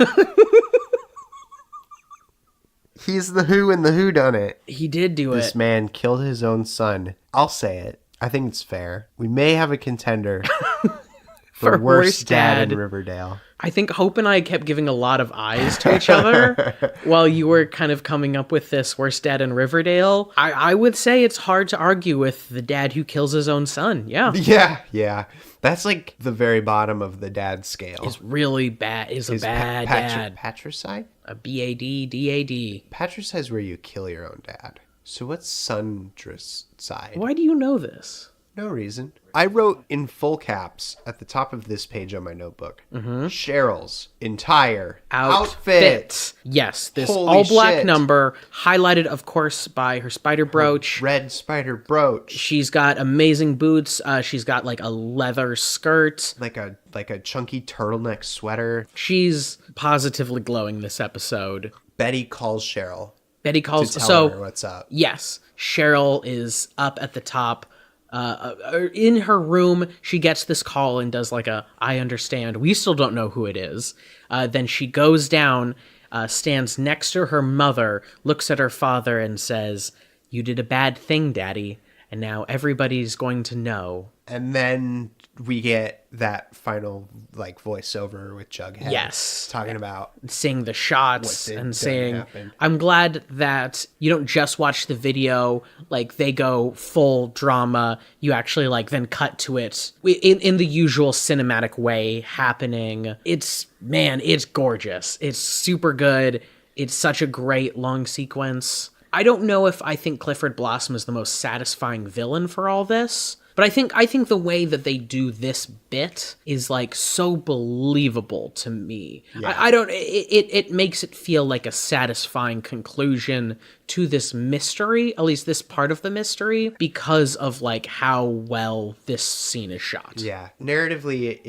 He's the Who in the Whodunit. He did do it. This man killed his own son. I'll say it. I think it's fair. We may have a contender For worst dad dad. in Riverdale. I think Hope and I kept giving a lot of eyes to each other while you were kind of coming up with this worst dad in Riverdale. I would say it's hard to argue with the dad who kills his own son. Yeah. Yeah. That's like the very bottom of the dad scale. Is really bad. Is a bad dad. Patricide? A BAD. Patricide is where you kill your own dad. So what's sundricide? Why do you know this? No reason. I wrote in full caps at the top of this page on my notebook, Cheryl's entire outfit. Yes, this Holy all black shit. number, highlighted, of course, by her spider brooch. Red spider brooch. She's got amazing boots. She's got like a leather skirt. Like a chunky turtleneck sweater. She's positively glowing this episode. Betty calls Cheryl Betty calls. to tell So her what's up. yes, Cheryl is up at the top. In her room, she gets this call and does like a, I understand. We still don't know who it is. Then she goes down, stands next to her mother, looks at her father and says, "You did a bad thing, Daddy, and now everybody's going to know." And then we get that final like voiceover with Jughead. Yes. Talking about Seeing the shots What did and done saying, happen? I'm glad that you don't just watch the video, like they go full drama. You actually like then cut to it in the usual cinematic way happening. It's gorgeous. It's super good. It's such a great long sequence. I don't know if I think Clifford Blossom is the most satisfying villain for all this, but I think the way that they do this bit is like so believable to me. Yeah. It makes it feel like a satisfying conclusion to this mystery, at least this part of the mystery, because of like how well this scene is shot. Yeah, narratively,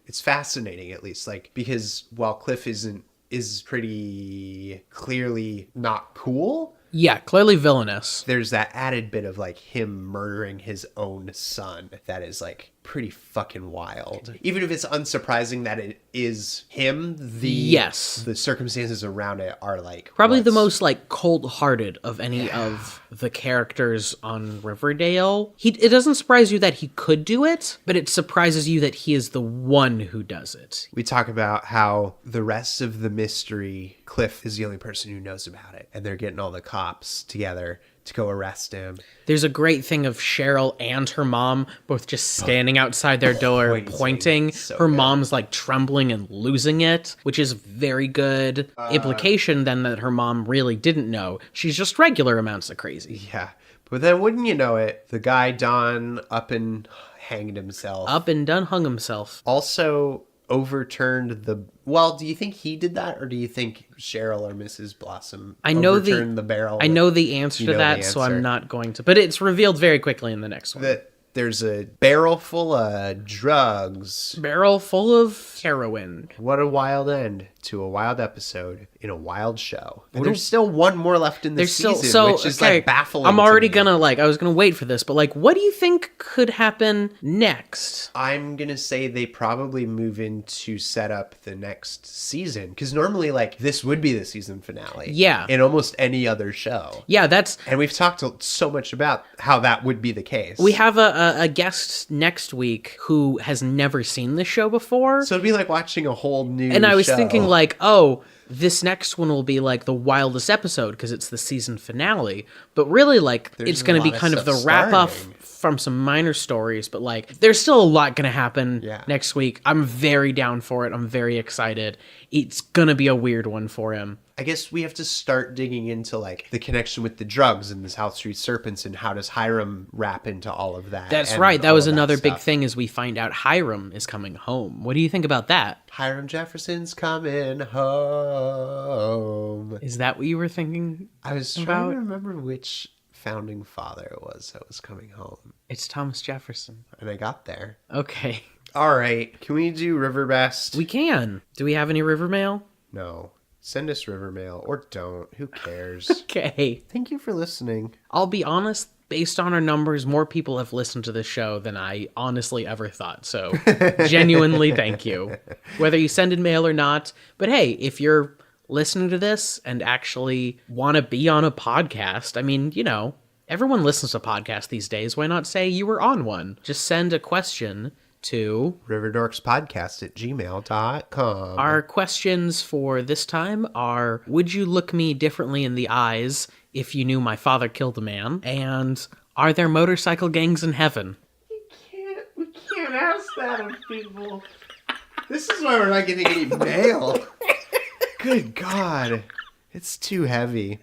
it's fascinating at least, like because while Cliff is pretty clearly not cool. Yeah, clearly villainous. There's that added bit of like him murdering his own son that is like pretty fucking wild. Even if it's unsurprising that it is him, the circumstances around it are like Probably the most like cold-hearted of any of the characters on Riverdale. It doesn't surprise you that he could do it, but it surprises you that he is the one who does it. We talk about how the rest of the mystery, Cliff is the only person who knows about it, and they're getting all the cops together to go arrest him. There's a great thing of Cheryl and her mom both just standing outside their door pointing. So her good. mom's like trembling and losing it, which is very good. Implication then that her mom really didn't know. She's just regular amounts of crazy. Yeah. But then wouldn't you know it, the guy Don up and hanged himself. Up and done hung himself. Also overturned the... Well, do you think he did that, or do you think Cheryl or Mrs. Blossom overturned the barrel? I know the answer to that, so I'm not going to. But it's revealed very quickly in the next one. That there's a barrel full of drugs. Barrel full of heroin. What a wild end to a wild episode in a wild show. And there's still one more left in the season, which is like baffling. I'm already to me. I was gonna wait for this, but like, what do you think could happen next? I'm gonna say they probably move in to set up the next season, because normally like this would be the season finale. Yeah. In almost any other show. Yeah, And we've talked so much about how that would be the case. we have a guest next week who has never seen the show before. So it'd be like watching a whole new And I was show. thinking like, oh, this next one will be like the wildest episode because it's the season finale. But really, like, it's a going to be lot of kind of the stuff wrap up starting. from some minor stories. But like, there's still a lot going to happen next week. I'm very down for it. I'm very excited. It's going to be a weird one for him. I guess we have to start digging into like the connection with the drugs and the South Street Serpents, and how does Hiram wrap into all of that. That's and right. That all was of another big stuff. thing, as we find out Hiram is coming home. What do you think about that? Hiram Jefferson's coming home. Is that what you were thinking? I was trying to remember which founding father it was that was coming home, It's Thomas Jefferson. and I got there. Okay. All right, can we do River Best? We can. Do we have any river mail? No. Send us River Mail, or don't. Who cares? Okay. Thank you for listening. I'll be honest, based on our numbers, more people have listened to this show than I honestly ever thought. So genuinely, thank you. Whether you send in mail or not. But hey, if you're listening to this and actually want to be on a podcast, I mean, you know, everyone listens to podcasts these days. Why not say you were on one? Just send a question to RiverDorksPodcast@gmail.com. Our questions for this time are, would you look me differently in the eyes if you knew my father killed a man? And are there motorcycle gangs in heaven? We can't ask that of people. This is why we're not getting any mail. Good God. It's too heavy.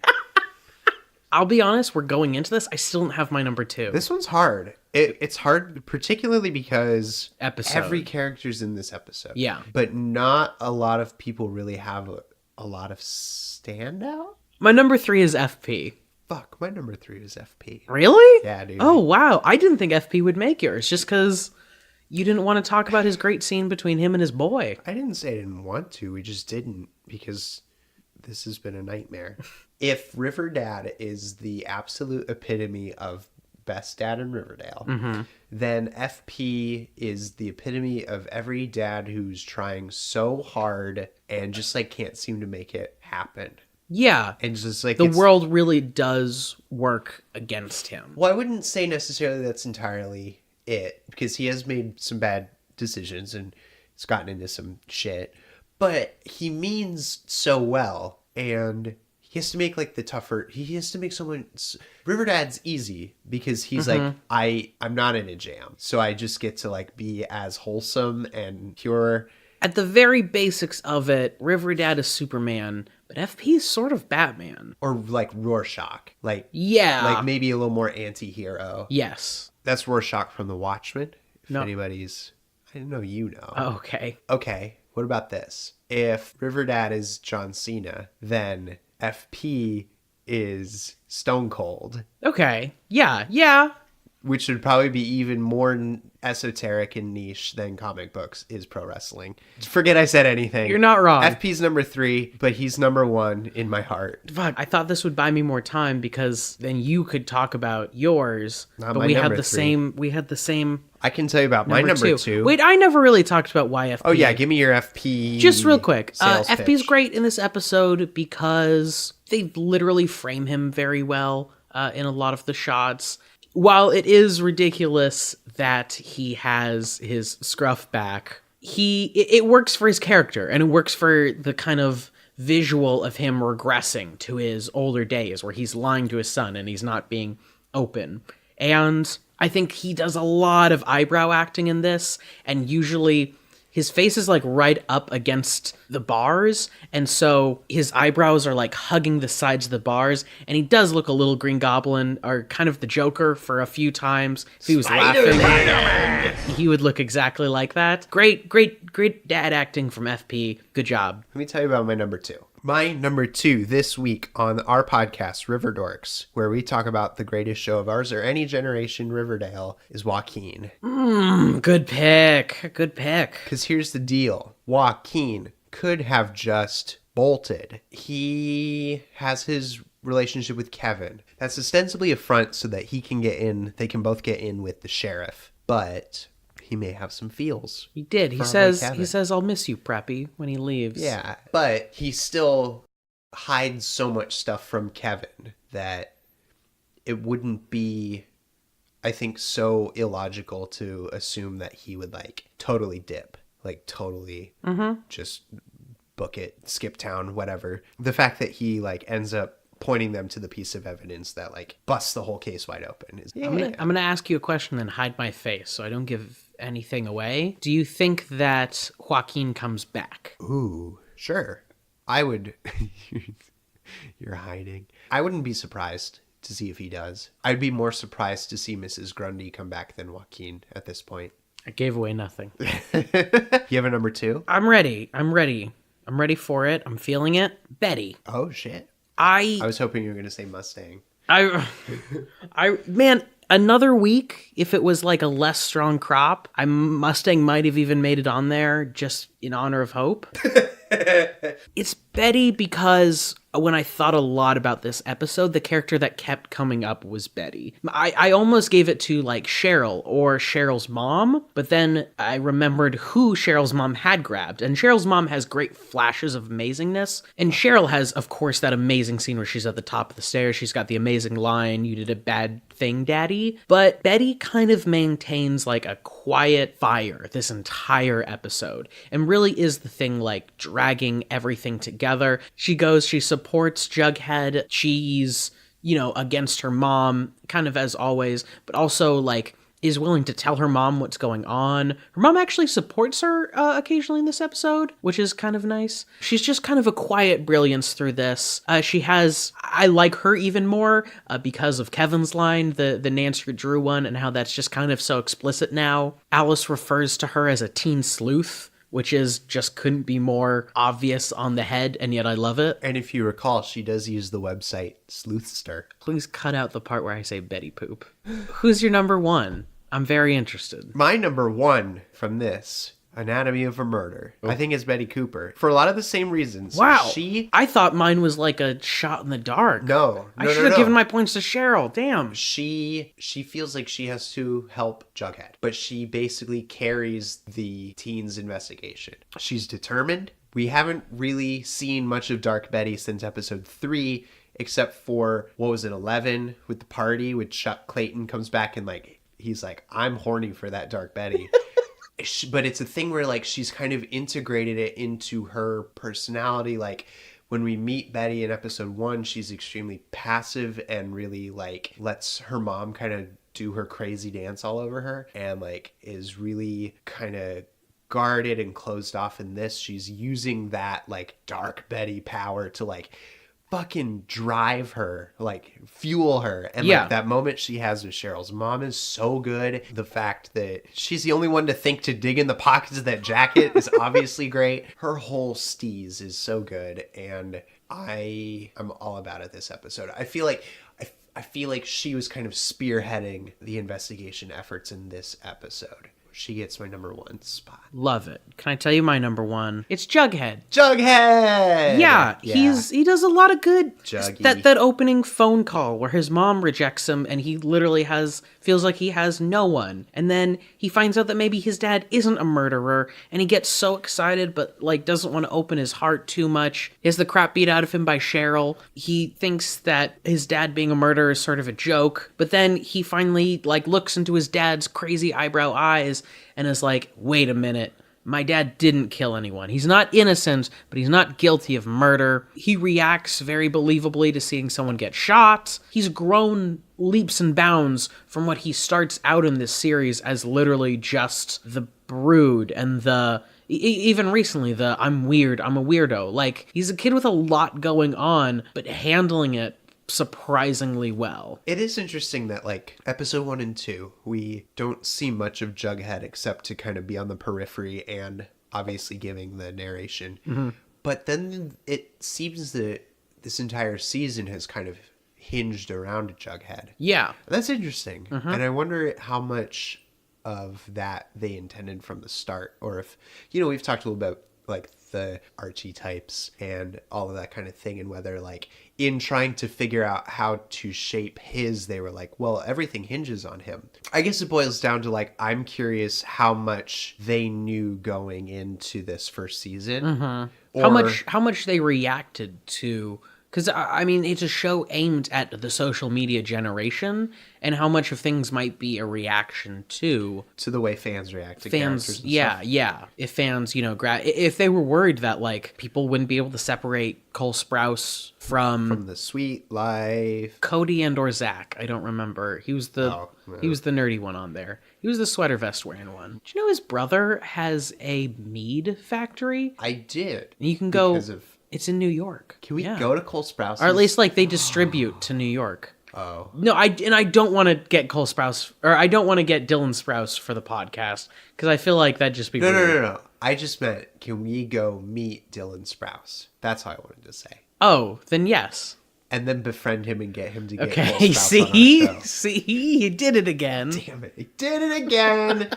I'll be honest, we're going into this. I still don't have my number 2. This one's hard. It's hard, particularly because Episode. every character's in this episode. Yeah. But not a lot of people really have a lot of standout. My number 3 is FP. Fuck, my number 3 is FP. Really? Yeah, dude. Oh, wow. I didn't think FP would make yours just because you didn't want to talk about his great scene between him and his boy. I didn't say I didn't want to. We just didn't because this has been a nightmare. If River Dad is the absolute epitome of best dad in Riverdale, then FP is the epitome of every dad who's trying so hard and just like can't seem to make it happen. Yeah. And just like The world really does work against him. Well, I wouldn't say necessarily that's entirely it, because he has made some bad decisions and he's gotten into some shit, but he means so well, and he has to make like the tougher, he has to make someone, River Dad's easy because he's like, I'm not in a jam, so I just get to like be as wholesome and pure. At the very basics of it, River Dad is Superman, but FP is sort of Batman. Or like Rorschach, like Yeah. maybe a little more anti-hero. Yes. That's Rorschach from The Watchmen. If No. anybody's, I know you know. Okay. Okay, what about this? If River Dad is John Cena, then FP is Stone Cold, Okay. Yeah. which would probably be even more esoteric and niche than comic books is pro wrestling. Forget I said anything. You're not wrong. FP's number 3, but he's number 1 in my heart. Fuck, I thought this would buy me more time because then you could talk about yours. Not but my we had number the 3. same. We had the same. I can tell you about my number 2. Wait, I never really talked about why FP. Oh yeah, give me your FP. Just real quick, sales FP's pitch. great in this episode because they literally frame him very well in a lot of the shots. While it is ridiculous that he has his scruff back, it works for his character, and it works for the kind of visual of him regressing to his older days where he's lying to his son and he's not being open. And I think he does a lot of eyebrow acting in this, and usually his face is like right up against the bars, and so his eyebrows are like hugging the sides of the bars, and he does look a little Green Goblin or kind of the Joker for a few times. If he was laughing, he would look exactly like that. Great dad acting from FP. Good job. Let me tell you about my number 2. My number 2 this week on our podcast, RiverDorks, where we talk about the greatest show of ours or any generation, Riverdale, is Joaquin. Good pick. Because here's the deal. Joaquin could have just bolted. He has his relationship with Kevin. That's ostensibly a front so that he can get in, they can both get in with the sheriff. But he may have some feels. He did. He says, I'll miss you, Preppy, when he leaves. Yeah, but he still hides so much stuff from Kevin that it wouldn't be, I think, so illogical to assume that he would like totally dip, like totally just book it, skip town, whatever. The fact that he like ends up pointing them to the piece of evidence that like busts the whole case wide open is. I'm gonna ask you a question and hide my face so I don't give anything away. Do you think that Joaquin comes back? Ooh, sure. I would. You're hiding. I wouldn't be surprised to see if he does. I'd be more surprised to see Mrs. Grundy come back than Joaquin at this point. I gave away nothing. You have a number 2? I'm ready for it. I'm feeling it. Betty. Oh shit. I was hoping you were going to say Mustang. Man, another week, if it was like a less strong crop, Mustang might have even made it on there just in honor of hope. It's Betty, because when I thought a lot about this episode, the character that kept coming up was Betty. I almost gave it to like Cheryl or Cheryl's mom, but then I remembered who Cheryl's mom had grabbed. And Cheryl's mom has great flashes of amazingness. And Cheryl has, of course, that amazing scene where she's at the top of the stairs. She's got the amazing line, "You did a bad thing, Daddy." But Betty kind of maintains like a quiet fire this entire episode and really is the thing like dragging everything together. She supports Jughead. She's, against her mom, kind of as always, but also like is willing to tell her mom what's going on. Her mom actually supports her occasionally in this episode, which is kind of nice. She's just kind of a quiet brilliance through this. I like her even more because of Kevin's line, the Nancy Drew one, and how that's just kind of so explicit now. Alice refers to her as a teen sleuth, which is just couldn't be more obvious on the head, and yet I love it. And if you recall, she does use the website Sleuthster. Please cut out the part where I say Betty Poop. Who's your number one? I'm very interested. My number one from this, Anatomy of a Murder, I think is Betty Cooper. For a lot of the same reasons. Wow. I thought mine was like a shot in the dark. No. I should have given my points to Cheryl. Damn. She feels like she has to help Jughead, but she basically carries the teen's investigation. She's determined. We haven't really seen much of Dark Betty since episode 3, except for, 11 with the party, with Chuck Clayton comes back and he's like, "I'm horny for that Dark Betty." But it's a thing where like she's kind of integrated it into her personality. Like when we meet Betty in episode 1, she's extremely passive and really like lets her mom kind of do her crazy dance all over her, and like is really kind of guarded and closed off. In this, she's using that like Dark Betty power to like fucking drive her, like fuel her. And like that moment she has with Cheryl's mom is so good. The fact that she's the only one to think to dig in the pockets of that jacket is obviously great. Her whole steez is so good, and I'm all about it this episode. I feel like she was kind of spearheading the investigation efforts in this episode. She gets my number one spot. Love it. Can I tell you my number one? It's Jughead. Jughead! Yeah. He does a lot of good. Juggy. That opening phone call where his mom rejects him and he literally feels like he has no one. And then he finds out that maybe his dad isn't a murderer, and he gets so excited but like doesn't want to open his heart too much. He has the crap beat out of him by Cheryl. He thinks that his dad being a murderer is sort of a joke, but then he finally like looks into his dad's crazy eyebrow eyes and is like, wait a minute, my dad didn't kill anyone. He's not innocent, but he's not guilty of murder. He reacts very believably to seeing someone get shot. He's grown leaps and bounds from what he starts out in this series as literally just the brood and even recently, I'm weird, I'm a weirdo. Like, he's a kid with a lot going on, but handling it surprisingly well. It is interesting that like episode 1 and 2 we don't see much of Jughead except to kind of be on the periphery and obviously giving the narration. But then it seems that this entire season has kind of hinged around Jughead. Yeah, that's interesting. And I wonder how much of that they intended from the start, or if we've talked a little about like the Archie types and all of that kind of thing, and whether like in trying to figure out how to shape they were like, well, everything hinges on him. I guess it boils down to like, I'm curious how much they knew going into this first season. How much they reacted to, because I mean, it's a show aimed at the social media generation, and how much of things might be a reaction to the way fans react to fans. Characters and Yeah, stuff. yeah. If fans, if they were worried that like people wouldn't be able to separate Cole Sprouse from the Sweet Life, Cody and or Zach, I don't remember. He was the nerdy one on there. He was the sweater vest wearing one. Do you know his brother has a mead factory? I did. And you can go. It's in New York. Can we go to Cole Sprouse? Or at least like they distribute to New York. Oh. No, I don't want to get Cole Sprouse, or I don't want to get Dylan Sprouse for the podcast, because I feel like that'd just be weird. No. I just meant, can we go meet Dylan Sprouse? That's how I wanted to say. Oh, then yes. And then befriend him and get him to get okay, Cole Sprouse on our show. See, he did it again. Damn it, he did it again.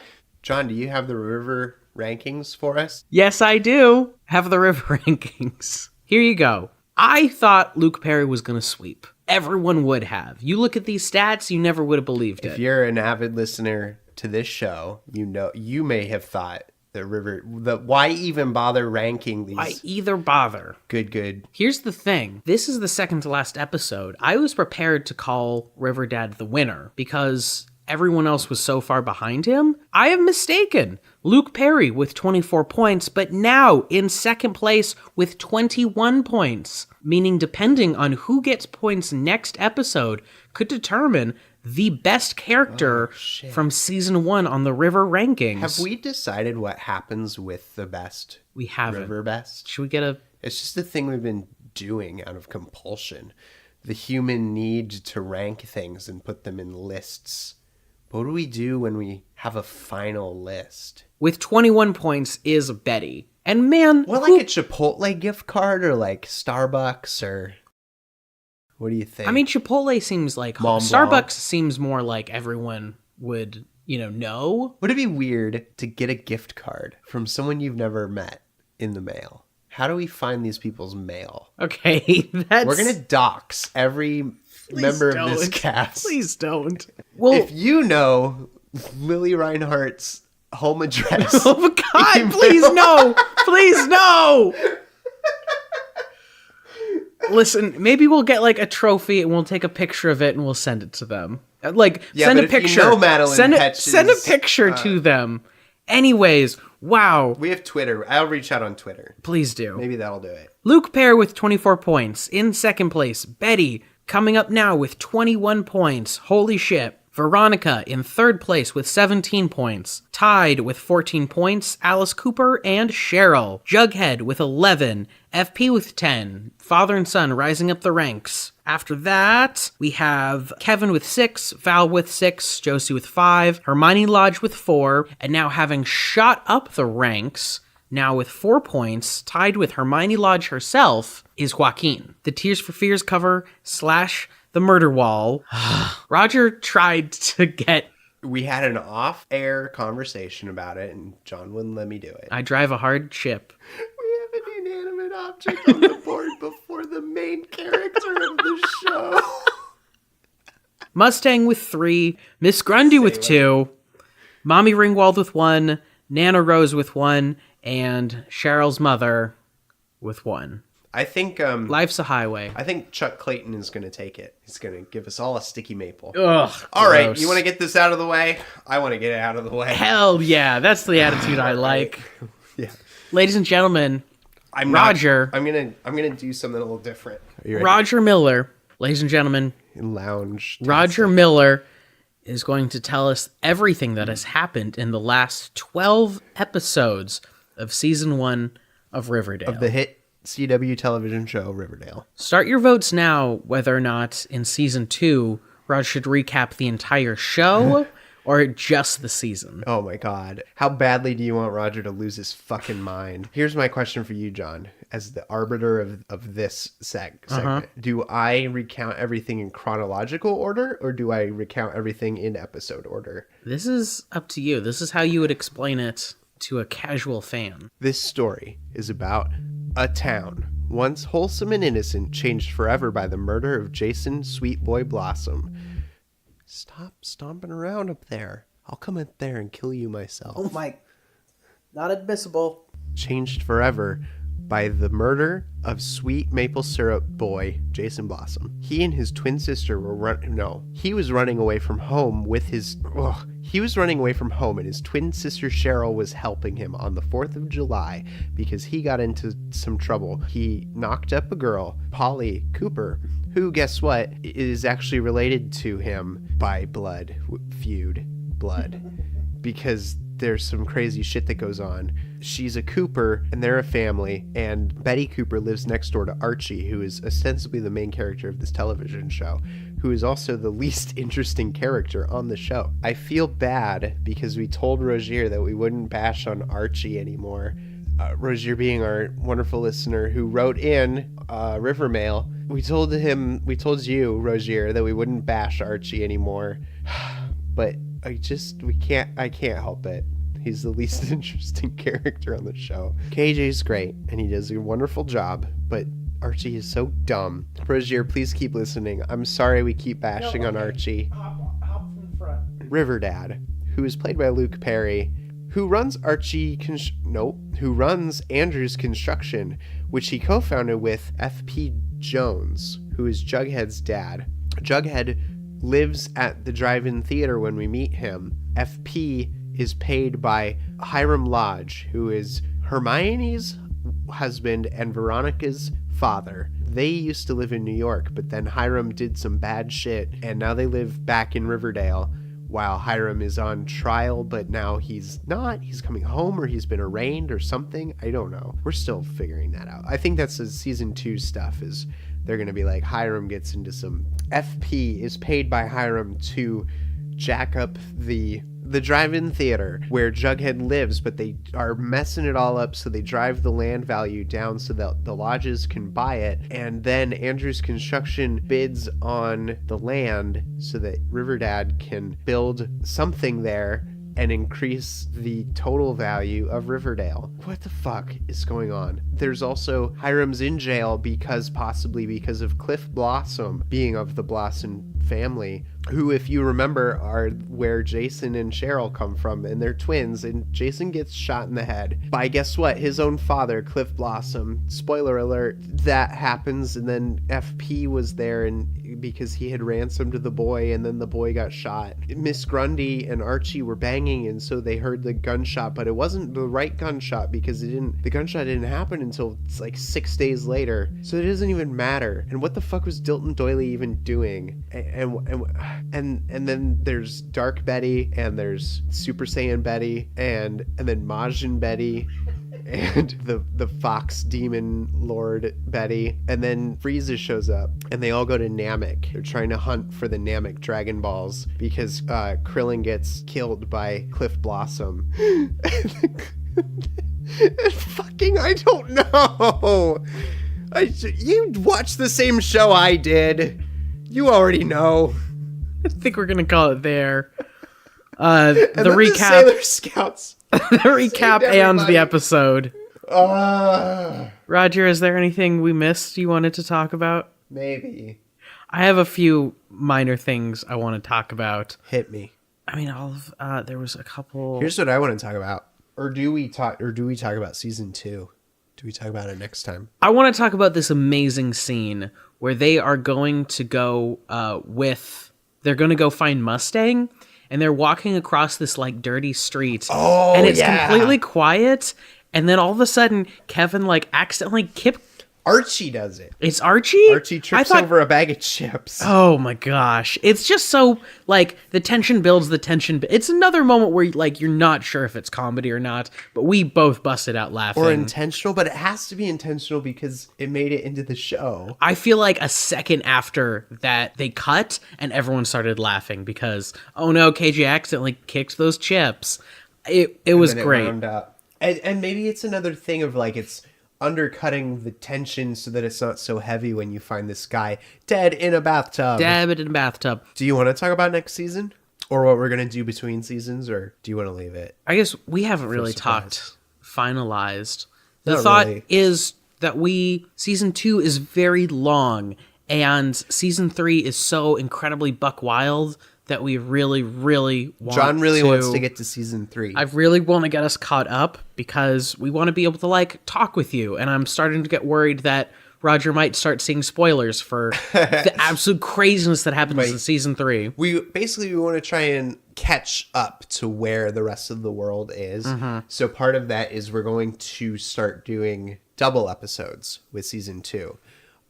John, do you have the River rankings for us? Yes, I do have the River rankings. Here you go. I thought Luke Perry was going to sweep. Everyone would have. You look at these stats, you never would have believed it. If you're an avid listener to this show, you may have thought why even bother ranking these? Why either bother? Good. Here's the thing. This is the second to last episode. I was prepared to call Riverdad the winner because everyone else was so far behind him. I am mistaken. Luke Perry with 24 points, but now in second place with 21 points. Meaning depending on who gets points next episode could determine the best character from season 1 on the River rankings. Have we decided what happens with the best? We haven't. River best? Should we get a... It's just a thing we've been doing out of compulsion. The human need to rank things and put them in lists. What do we do when we have a final list? With 21 points is Betty. And man... What, like a Chipotle gift card or like Starbucks or... What do you think? I mean, Chipotle seems like... Mont Starbucks Blanc. seems more like everyone would, know. Would it be weird to get a gift card from someone you've never met in the mail? How do we find these people's mail? Okay, that's... We're going to dox every member of this cast. Please don't. Well, If you know Lily Reinhardt's home address... oh my God, please no! Please no! Listen, maybe we'll get like a trophy and we'll take a picture of it and we'll send it to them. Like, Yeah, send but a if you picture. know Madeline send a Petch's, picture to them. Anyways, wow. We have Twitter. I'll reach out on Twitter. Please do. Maybe that'll do it. Luke Pear with 24 points. In second place, Betty coming up now with 21 points. Holy shit. Veronica in third place with 17 points. Tied with 14 points, Alice Cooper and Cheryl. Jughead with 11. FP with 10. Father and son rising up the ranks. After that, we have Kevin with 6, Val with 6, Josie with 5, Hermione Lodge with 4, and now having shot up the ranks, now with 4 points, tied with Hermione Lodge herself, is Joaquin. The Tears for Fears cover / the murder wall. Roger tried to get... We had an off-air conversation about it, and John wouldn't let me do it. I drive a hard ship. We have an inanimate object on the board before the main character of the show. Mustang with 3, Miss Grundy with 2, Mommy Ringwald with 1, Nana Rose with 1, and Cheryl's mother with 1. I think Life's a highway. I think Chuck Clayton is going to take it. He's going to give us all a sticky maple. Ugh. All right, gross. you want to get this out of the way? I want to get it out of the way. Hell yeah, that's the attitude I like. Yeah. Ladies and gentlemen, Roger. I'm gonna do something a little different. Are you ready? Roger Miller, ladies and gentlemen, Lounge. Roger Miller is going to tell us everything that has happened in the last 12 episodes of season 1 of Riverdale. Of the hit CW television show Riverdale. Start your votes now whether or not in season 2 Roger should recap the entire show or just the season. Oh my god. How badly do you want Roger to lose his fucking mind? Here's my question for you, John. As the arbiter of this segment, do I recount everything in chronological order or do I recount everything in episode order? This is up to you. This is how you would explain it to a casual fan. This story is about a town, once wholesome and innocent, changed forever by the murder of Jason Sweet Boy Blossom. Stop stomping around up there. I'll come up there and kill you myself. Oh my, not admissible. Changed forever by the murder of sweet maple syrup boy Jason Blossom. He and his twin sister were he was running away from home with his he was running away from home and his twin sister Cheryl was helping him on the 4th of July because he got into some trouble. He knocked up a girl, Polly Cooper, who, guess what, is actually related to him by blood feud, because there's some crazy shit that goes on. She's a Cooper, and they're a family, and Betty Cooper lives next door to Archie, who is ostensibly the main character of this television show, who is also the least interesting character on the show. I feel bad because we told Rogier that we wouldn't bash on Archie anymore. Rogier being our wonderful listener who wrote in Rivermail. We told you, Rogier, that we wouldn't bash Archie anymore. But I can't help it. He's the least interesting character on the show. KJ's great, and he does a wonderful job, but Archie is so dumb. Prozier, please keep listening. I'm sorry we keep bashing on Archie. Hop from front. River Dad, who is played by Luke Perry, who runs who runs Andrew's Construction, which he co-founded with F.P. Jones, who is Jughead's dad. Jughead lives at the drive-in theater when we meet him. F.P. is paid by Hiram Lodge, who is Hermione's husband and Veronica's father. They used to live in New York, but then Hiram did some bad shit, and now they live back in Riverdale, while Hiram is on trial, but now he's not. He's coming home, or he's been arraigned or something. I don't know. We're still figuring that out. I think that's the season 2 stuff, is they're going to be like, Hiram gets into some... FP is paid by Hiram to jack up the drive-in theater where Jughead lives, but they are messing it all up, so they drive the land value down so that the lodges can buy it, and then Andrew's Construction bids on the land so that Riverdad can build something there and increase the total value of Riverdale. What the fuck is going on? There's also Hiram's in jail possibly because of Cliff Blossom being of the Blossom family, who, if you remember, are where Jason and Cheryl come from, and they're twins, and Jason gets shot in the head by, guess what, his own father, Cliff Blossom. Spoiler alert, that happens, and then FP was there and because he had ransomed the boy, and then the boy got shot. Miss Grundy and Archie were banging, and so they heard the gunshot, but it wasn't the right gunshot because the gunshot didn't happen until like 6 days later, so it doesn't even matter. And what the fuck was Dilton Doily even doing? And then there's Dark Betty, and there's Super Saiyan Betty, and then Majin Betty, and the Fox Demon Lord Betty, and then Frieza shows up, and they all go to Namek. They're trying to hunt for the Namek Dragon Balls because Krillin gets killed by Cliff Blossom. Fucking, I don't know. You watched the same show I did. You already know. I think we're gonna call it there. And the then recap. The Sailor Scouts. The recap and the episode. Uh, Roger, is there anything we missed you wanted to talk about? maybe. I have a few minor things I want to talk about. Hit me. I mean, there was a couple. Here's what I want to talk about. Or do we talk about season 2? Do we talk about it next time? I want to talk about this amazing scene where they are going to go they're going to go find Mustang, and they're walking across this like dirty street. Oh, and it's yeah. completely quiet, and then all of a sudden Kevin like accidentally Archie does it. It's Archie? Archie trips over a bag of chips. Oh my gosh. It's just so, like, the tension builds the tension. It's another moment where, like, you're not sure if it's comedy or not, but we both busted out laughing. Or intentional, but it has to be intentional because it made it into the show. I feel like a second after that they cut and everyone started laughing because, oh no, KJ accidentally kicked those chips. It was great. And maybe it's another thing of, like, it's undercutting the tension so that it's not so heavy when you find this guy dead in a bathtub. Dead in a bathtub. Do you want to talk about next season? Or what we're going to do between seasons? Or do you want to leave it? I guess we haven't really finalized. The Not thought really. is that season 2 is very long, and season 3 is so incredibly buck wild that we really, really want John really wants to get to season 3. I really want to get us caught up because we want to be able to, like, talk with you. And I'm starting to get worried that Roger might start seeing spoilers for the absolute craziness that happens in season 3. We want to try and catch up to where the rest of the world is. Mm-hmm. So part of that is we're going to start doing double episodes with season 2.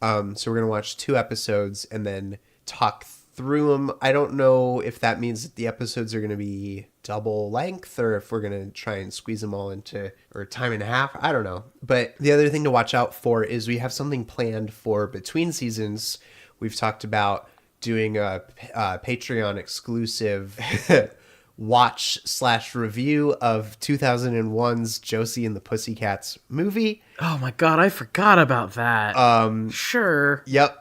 So we're going to watch 2 episodes and then talk through them. I don't know if that means that the episodes are going to be double length or if we're going to try and squeeze them all into or time and a half. I don't know. But the other thing to watch out for is we have something planned for between seasons. We've talked about doing a Patreon exclusive watch/review of 2001's Josie and the Pussycats movie. Oh my God, I forgot about that. Sure. Yep.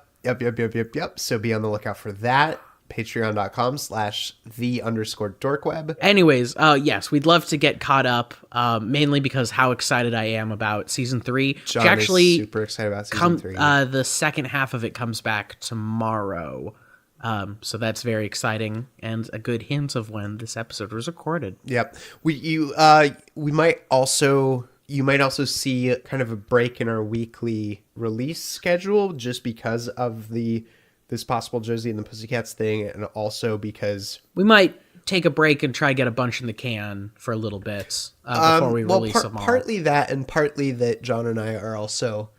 So be on the lookout for that. patreon.com/the_dorkweb. Anyways, yes, we'd love to get caught up, mainly because how excited I am about season 3. John which actually is super excited about season 3. The second half of it comes back tomorrow. So that's very exciting and a good hint of when this episode was recorded. Yep. You might also see kind of a break in our weekly release schedule just because of this possible Josie and the Pussycats thing, and also because We might take a break and try to get a bunch in the can for a little bit before we release them all. Partly that, and partly that John and I are also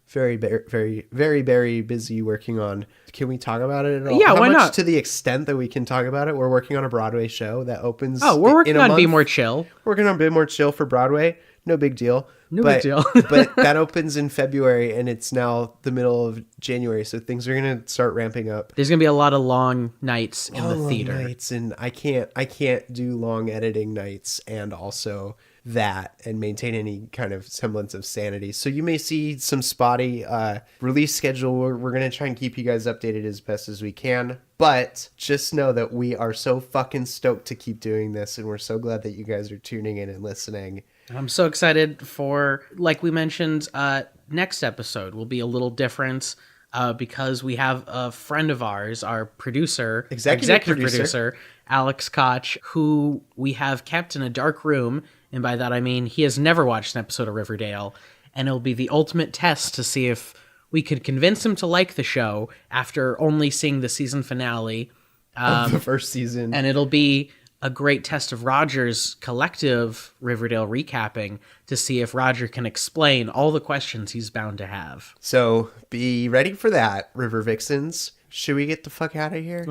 very, very, very, very busy working on. Can we talk about it at all? Yeah, How why much not? To the extent that we can talk about it, we're working on a Broadway show that opens. Oh, we're working in a on Be month. More Chill. Working on Be More Chill for Broadway. No big deal. Big deal. But that opens in February, and it's now the middle of January, so things are going to start ramping up. There's going to be a lot of long nights in the Long theater. nights, and I can't do long editing nights and also that and maintain any kind of semblance of sanity. So you may see some spotty release schedule. We're going to try and keep you guys updated as best as we can. But just know that we are so fucking stoked to keep doing this, and we're so glad that you guys are tuning in and listening. I'm so excited for, like we mentioned, next episode will be a little different because we have a friend of ours, our producer, executive producer, Alex Koch, who we have kept in a dark room. And by that, I mean he has never watched an episode of Riverdale. And it'll be the ultimate test to see if we could convince him to like the show after only seeing the season finale. Of the first season. And it'll be a great test of Roger's collective Riverdale recapping to see if Roger can explain all the questions he's bound to have. So be ready for that, River Vixens. Should we get the fuck out of here?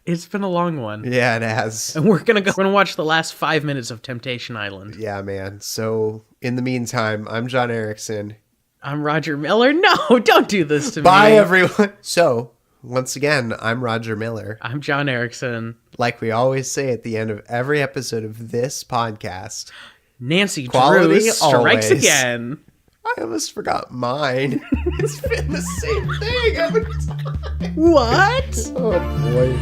It's been a long one. Yeah, it has. And we're gonna watch the last 5 minutes of Temptation Island. Yeah, man. So in the meantime, I'm John Erickson. I'm Roger Miller. No, don't do this to me. Bye, everyone. So once again, I'm Roger Miller. I'm John Erickson. Like we always say at the end of every episode of this podcast, Nancy Quality Drew strikes always. again. I almost forgot mine. It's been the same thing every time. What? Oh, boy.